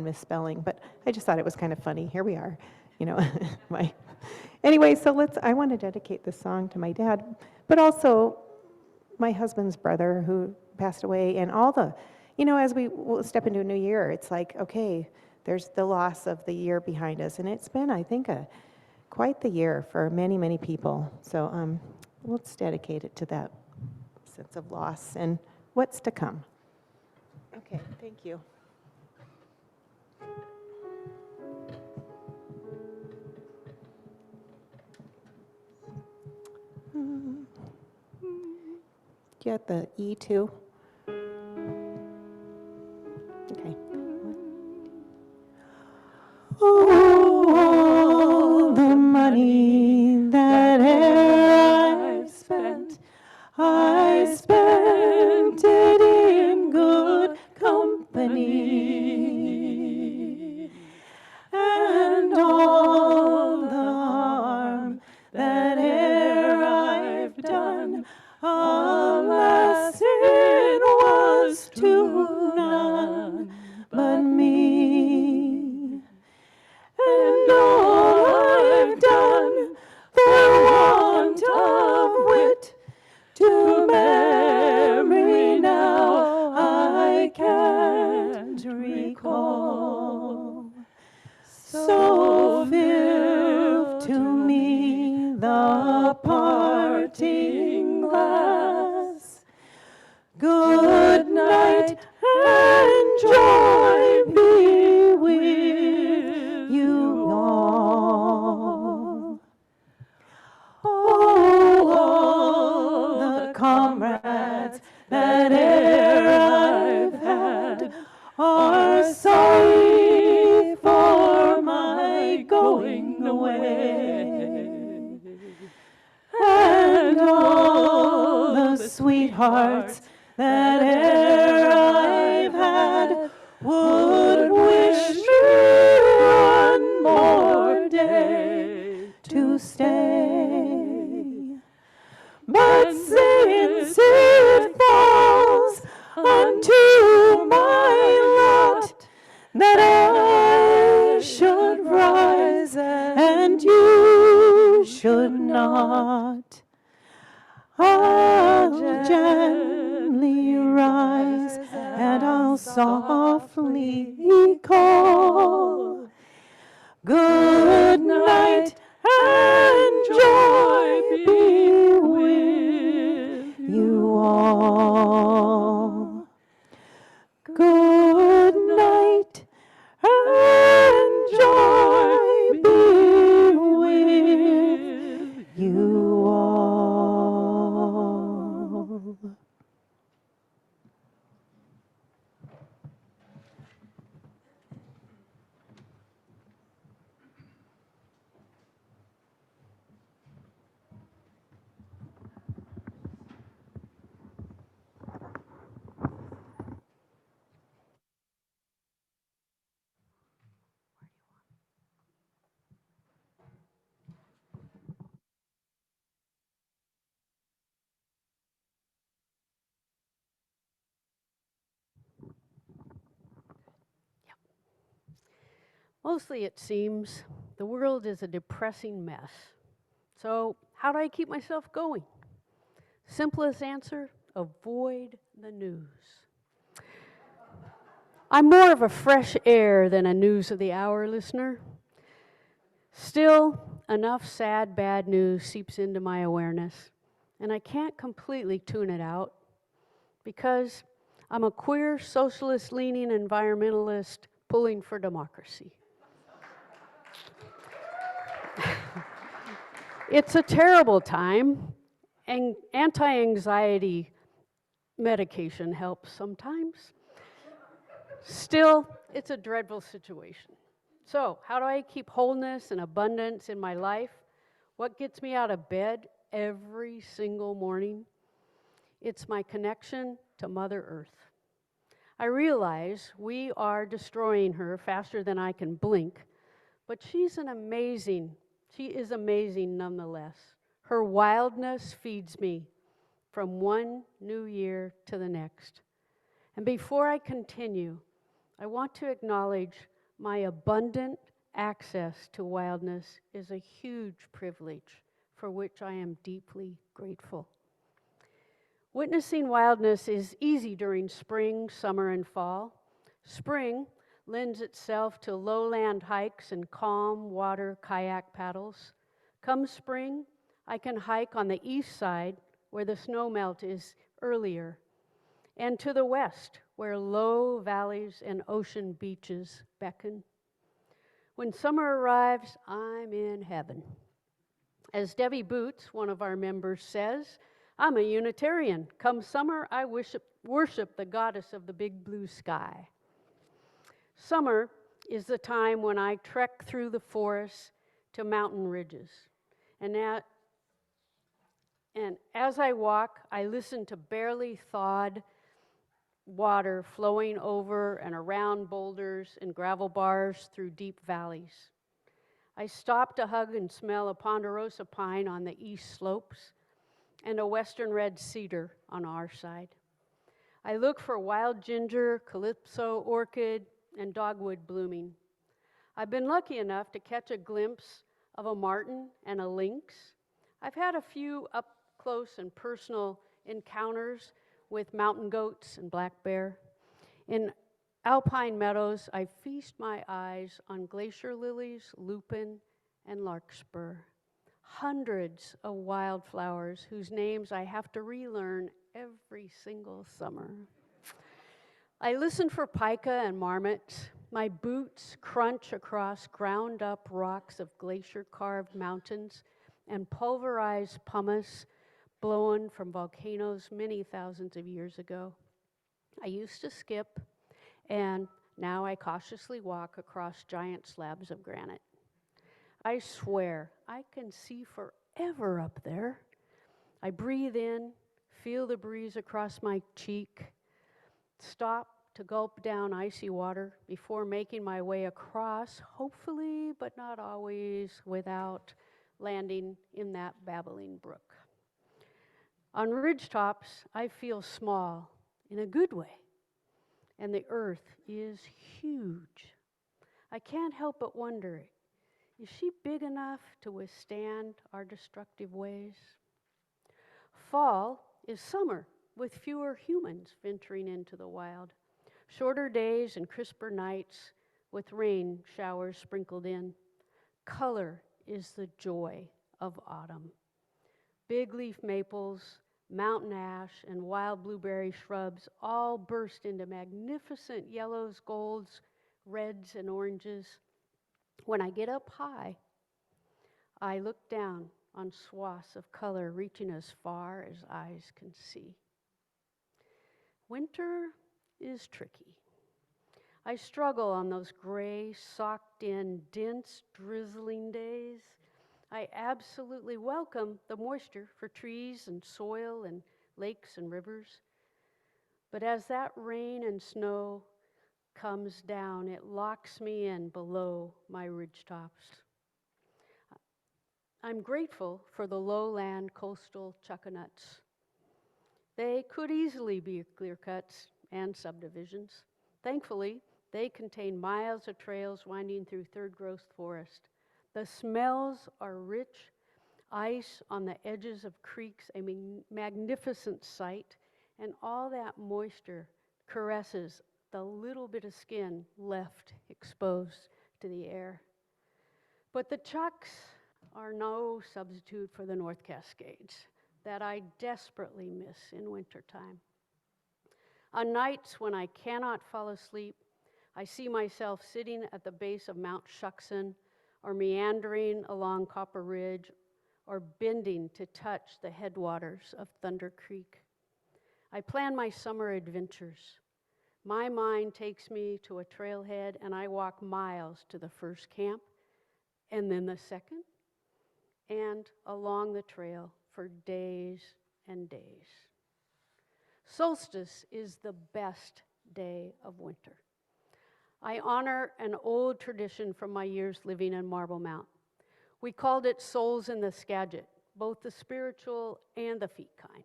misspelling, but I just thought it was kind of funny. Here we are, Anyway, so I want to dedicate this song to my dad, but also my husband's brother who passed away, and all the, as we step into a new year, it's like, okay, there's the loss of the year behind us, and it's been, I think, quite the year for many, many people. So let's dedicate it to that sense of loss and what's to come. Okay, thank you. yet, the E too? Okay. Oh, all the money that e'er I've spent, I spent it in good company. And all the harm that e'er I've done, alas, it was to none but me. And all I've done for want of wit, to memory now I can't recall. So fill to me the parting glass. Good night and joy be with you all. Oh, all the comrades that e'er I've had are sorry for my going away. And all the sweethearts that e'er I've had would wish me one more day to stay. But since it falls unto my lot that I should rise and you should not, I'll gently rise and I'll softly call. Good night and joy be with you all. Good night and joy be with you all. Mostly, it seems, the world is a depressing mess. So, how do I keep myself going? Simplest answer, avoid the news. I'm more of a fresh air than a news of the hour listener. Still, enough sad, bad news seeps into my awareness, and I can't completely tune it out because I'm a queer, socialist-leaning environmentalist pulling for democracy. It's a terrible time, and anti-anxiety medication helps sometimes. Still, it's a dreadful situation. So, how do I keep wholeness and abundance in my life? What gets me out of bed every single morning? It's my connection to Mother Earth. I realize we are destroying her faster than I can blink, but she is amazing nonetheless. Her wildness feeds me from one new year to the next. And before I continue, I want to acknowledge my abundant access to wildness is a huge privilege for which I am deeply grateful. Witnessing wildness is easy during spring, summer, and fall. Spring lends itself to lowland hikes and calm water kayak paddles. Come spring, I can hike on the east side where the snowmelt is earlier, and to the west where low valleys and ocean beaches beckon. When summer arrives, I'm in heaven. As Debbie Boots, one of our members, says, I'm a Unitarian. Come summer, I worship the goddess of the big blue sky. Summer is the time when I trek through the forests to mountain ridges. And as I walk, I listen to barely thawed water flowing over and around boulders and gravel bars through deep valleys. I stop to hug and smell a ponderosa pine on the east slopes and a western red cedar on our side. I look for wild ginger, calypso orchid, and dogwood blooming. I've been lucky enough to catch a glimpse of a marten and a lynx. I've had a few up close and personal encounters with mountain goats and black bear. In alpine meadows, I feast my eyes on glacier lilies, lupin, and larkspur. Hundreds of wildflowers whose names I have to relearn every single summer. I listen for pika and marmots. My boots crunch across ground-up rocks of glacier-carved mountains and pulverized pumice blown from volcanoes many thousands of years ago. I used to skip, and now I cautiously walk across giant slabs of granite. I swear I can see forever up there. I breathe in, feel the breeze across my cheek, stop to gulp down icy water before making my way across, hopefully, but not always, without landing in that babbling brook. On ridgetops, I feel small in a good way, and the earth is huge. I can't help but wonder, is she big enough to withstand our destructive ways? Fall is summer, with fewer humans venturing into the wild. Shorter days and crisper nights with rain showers sprinkled in. Color is the joy of autumn. Big leaf maples, mountain ash, and wild blueberry shrubs all burst into magnificent yellows, golds, reds, and oranges. When I get up high, I look down on swaths of color reaching as far as eyes can see. Winter is tricky. I struggle on those gray, socked-in, dense, drizzling days. I absolutely welcome the moisture for trees and soil and lakes and rivers. But as that rain and snow comes down, it locks me in below my ridgetops. I'm grateful for the lowland coastal chuckanuts. They could easily be clear cuts and subdivisions. Thankfully, they contain miles of trails winding through third-growth forest. The smells are rich. Ice on the edges of creeks, a magnificent sight, and all that moisture caresses the little bit of skin left exposed to the air. But the chucks are no substitute for the North Cascades that I desperately miss in wintertime. On nights when I cannot fall asleep, I see myself sitting at the base of Mount Shuckson, or meandering along Copper Ridge, or bending to touch the headwaters of Thunder Creek. I plan my summer adventures. My mind takes me to a trailhead, and I walk miles to the first camp, and then the second, and along the trail for days and days. Solstice is the best day of winter. I honor an old tradition from my years living in Marble Mount. We called it Souls in the Skagit, both the spiritual and the feet kind.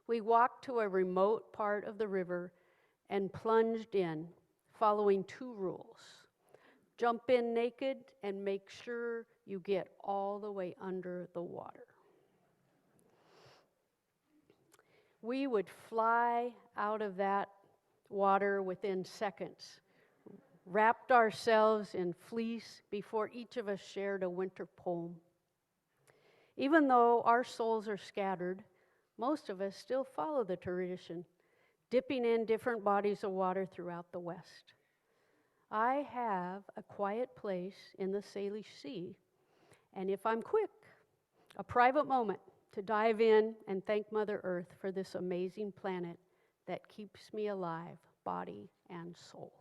We walked to a remote part of the river and plunged in, following two rules. Jump in naked and make sure you get all the way under the water. We would fly out of that water within seconds, wrapped ourselves in fleece before each of us shared a winter poem. Even though our souls are scattered, most of us still follow the tradition, dipping in different bodies of water throughout the West. I have a quiet place in the Salish Sea, and if I'm quick, a private moment to dive in and thank Mother Earth for this amazing planet that keeps me alive, body and soul.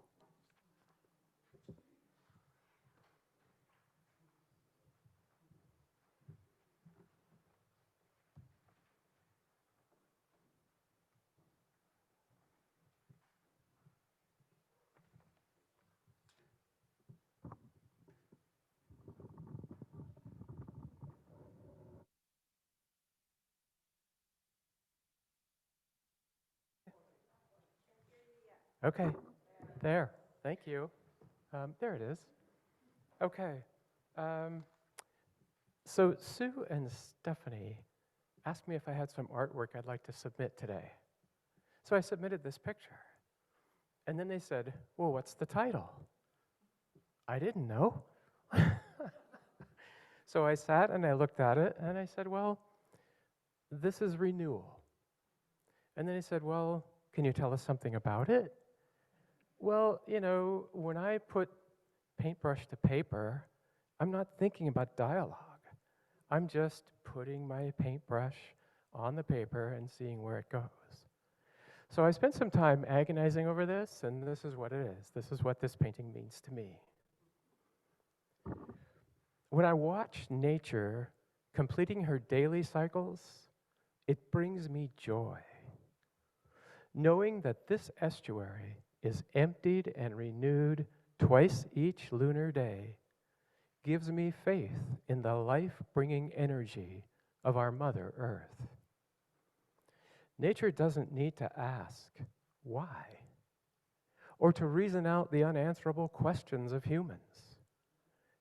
Okay, there. Thank you. There it is. Okay. So Sue and Stephanie asked me if I had some artwork I'd like to submit today. So I submitted this picture. And then they said, well, what's the title? I didn't know. So I sat and I looked at it and I said, well, this is renewal. And then he said, well, can you tell us something about it? Well, you know, when I put paintbrush to paper, I'm not thinking about dialogue. I'm just putting my paintbrush on the paper and seeing where it goes. So I spent some time agonizing over this, and this is what it is. This is what this painting means to me. When I watch nature completing her daily cycles, it brings me joy. Knowing that this estuary is emptied and renewed twice each lunar day gives me faith in the life-bringing energy of our Mother Earth. Nature doesn't need to ask why, or to reason out the unanswerable questions of humans.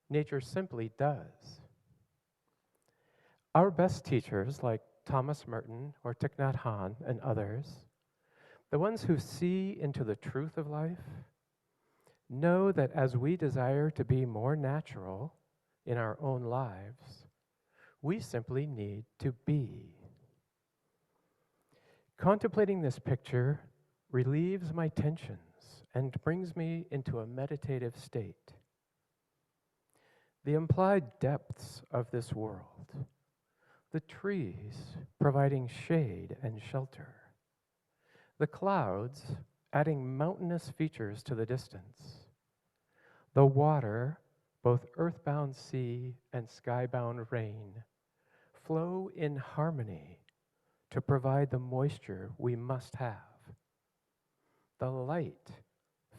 Nature simply does. Our best teachers, like Thomas Merton or Thich Nhat Hanh and others, the ones who see into the truth of life, know that as we desire to be more natural in our own lives, we simply need to be. Contemplating this picture relieves my tensions and brings me into a meditative state. The implied depths of this world, the trees providing shade and shelter, the clouds adding mountainous features to the distance, the water, both earthbound sea and skybound rain, flow in harmony to provide the moisture we must have. The light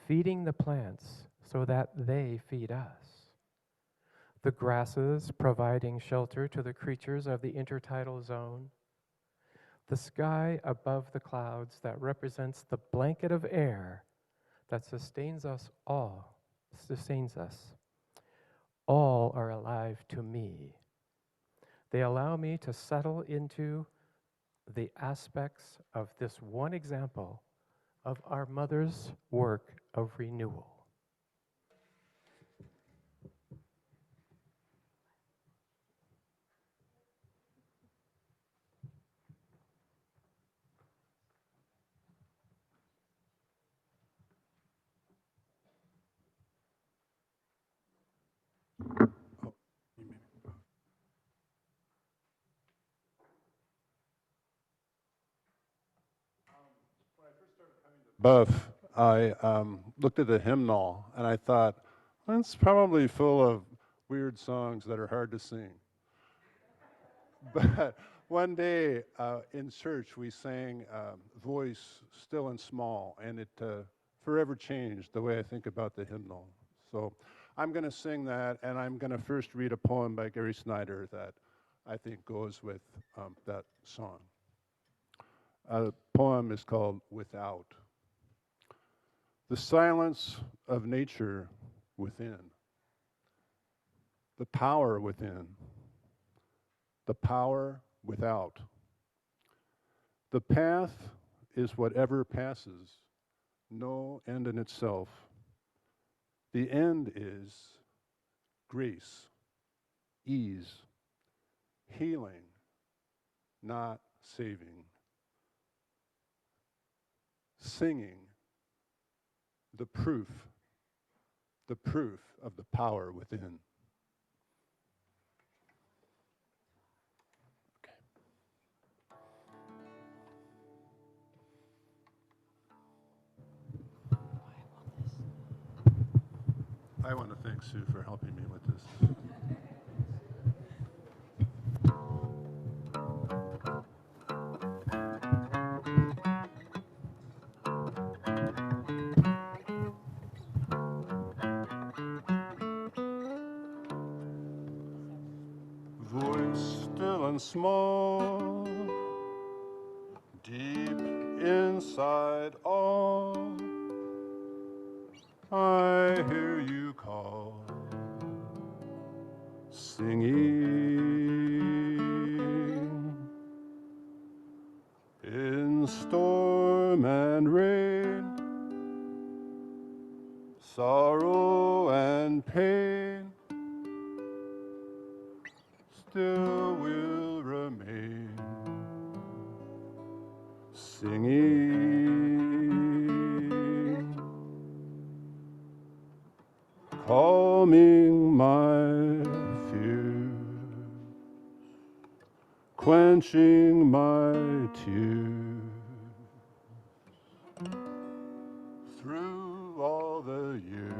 feeding the plants so that they feed us. The grasses providing shelter to the creatures of the intertidal zone. The sky above the clouds that represents the blanket of air that sustains us all, sustains us. All are alive to me. They allow me to settle into the aspects of this one example of our Mother's work of renewal. Buff, I looked at the hymnal and I thought, well, it's probably full of weird songs that are hard to sing. But one day in church we sang Voice Still and Small, and it forever changed the way I think about the hymnal. So I'm going to sing that, and I'm going to first read a poem by Gary Snyder that I think goes with that song. The poem is called Without. The silence of nature within, the power within, the power without. The path is whatever passes, no end in itself. The end is grace, ease, healing, not saving, singing, the proof of the power within. Okay. I want to thank Sue for helping me with this. Voice still and small, deep inside all, I hear you call, singing. In storm and rain, sorrow and pain, still will remain, singing, calming my fears, quenching my tears, through all the years,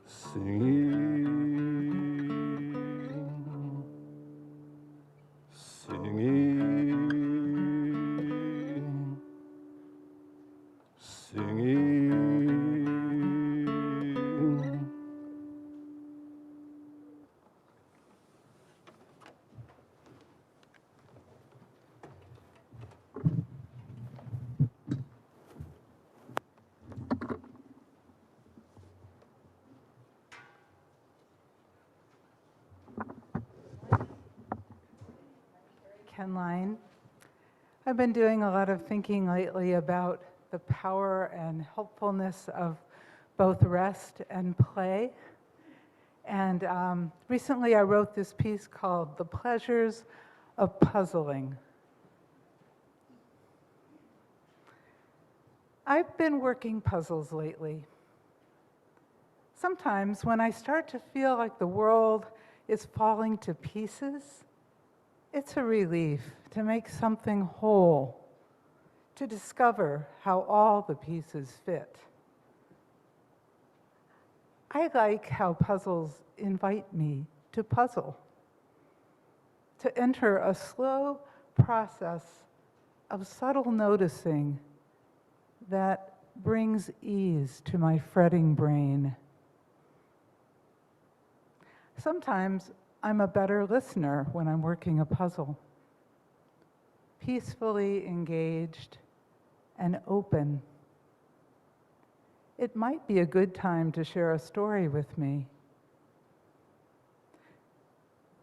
singing, singing, singing. Ken Line. I've been doing a lot of thinking lately about the power and helpfulness of both rest and play. And recently I wrote this piece called The Pleasures of Puzzling. I've been working puzzles lately. Sometimes when I start to feel like the world is falling to pieces, it's a relief to make something whole, to discover how all the pieces fit. I like how puzzles invite me to puzzle, to enter a slow process of subtle noticing that brings ease to my fretting brain. Sometimes I'm a better listener when I'm working a puzzle, peacefully engaged and open. It might be a good time to share a story with me.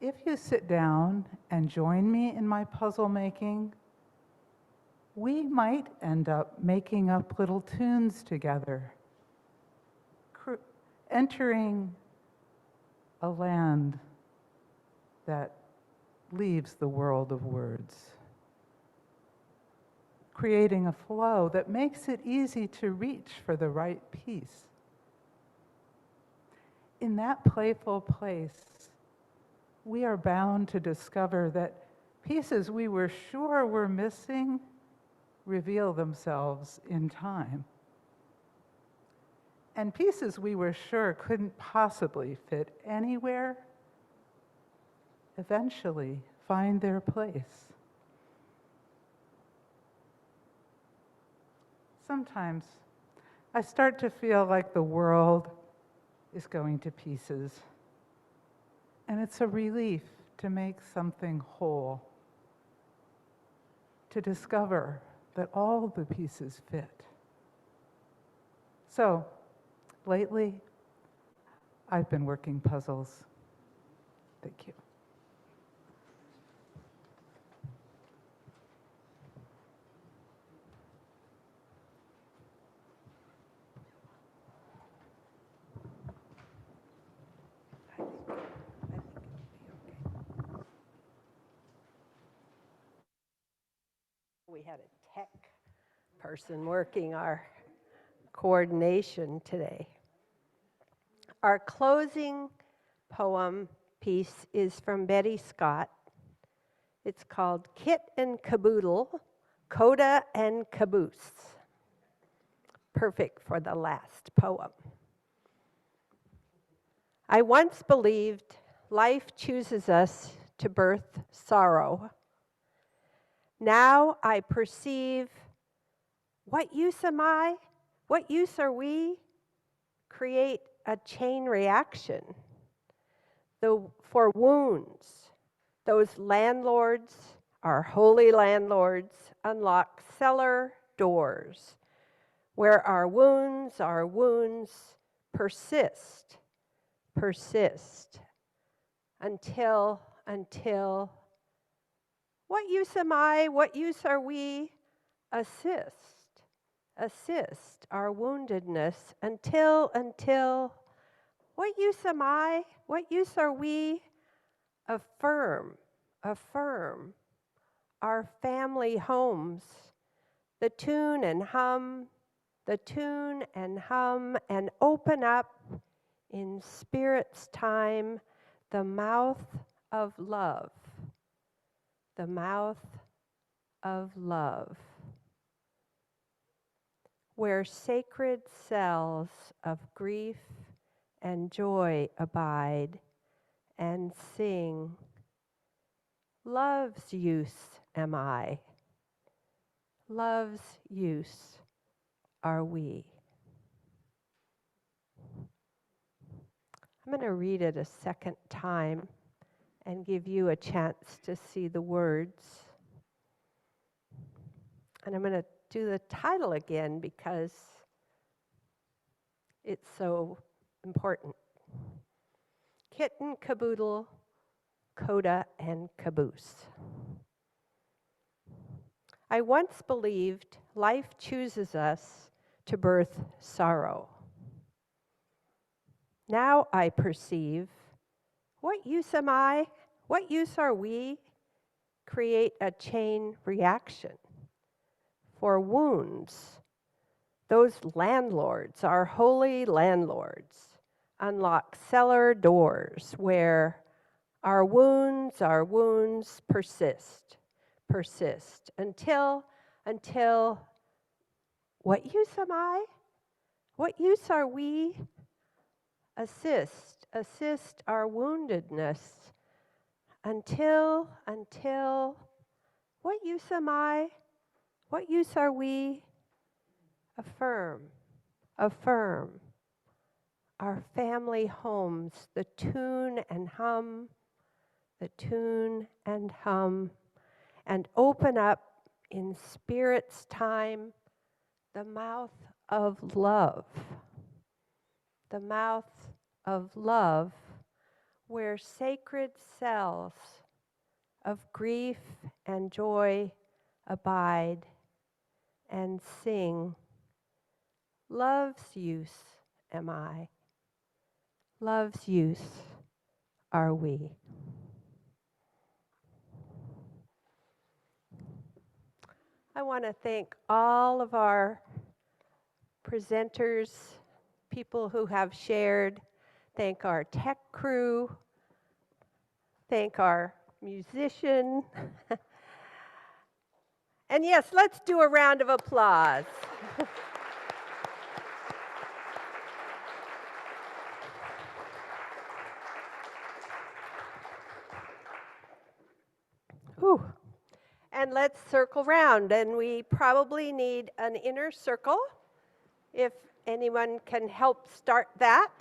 If you sit down and join me in my puzzle making, we might end up making up little tunes together, entering a land that leaves the world of words, creating a flow that makes it easy to reach for the right piece. In that playful place, we are bound to discover that pieces we were sure were missing reveal themselves in time. And pieces we were sure couldn't possibly fit anywhere eventually find their place. Sometimes I start to feel like the world is going to pieces, and it's a relief to make something whole, to discover that all the pieces fit. So, lately, I've been working puzzles. Thank you. We had a tech person working our coordination today. Our closing poem piece is from Betty Scott. It's called Kit and Caboodle, Coda and Caboose. perfect for the last poem. I once believed life chooses us to birth sorrow. Now I perceive, what use am I? What use are we? Create a chain reaction. For wounds, those landlords, our holy landlords, unlock cellar doors where our wounds persist until, what use am I? What use are we? Assist our woundedness until, what use am I? What use are we? Affirm our family homes, the tune and hum, and open up in spirit's time the mouth of love, where sacred cells of grief and joy abide, and sing, love's use am I, love's use are we. I'm going to read it a second time and give you a chance to see the words. And I'm going to do the title again because it's so important. Kitten, Caboodle, Coda, and Caboose. I once believed life chooses us to birth sorrow. Now I perceive, what use am I? What use are we? Create a chain reaction. For wounds, those landlords, our holy landlords, unlock cellar doors where our wounds persist until, what use am I? What use are we? Assist our woundedness until, what use am I? What use are we? Affirm our family homes, the tune and hum, and open up in spirit's time the mouth of love, where sacred cells of grief and joy abide, and sing, love's use am I, love's use are we. I want to thank all of our presenters, people who have shared, thank our tech crew, thank our musician. And yes, let's do a round of applause. Whew. And let's circle round, and we probably need an inner circle. If anyone can help start that.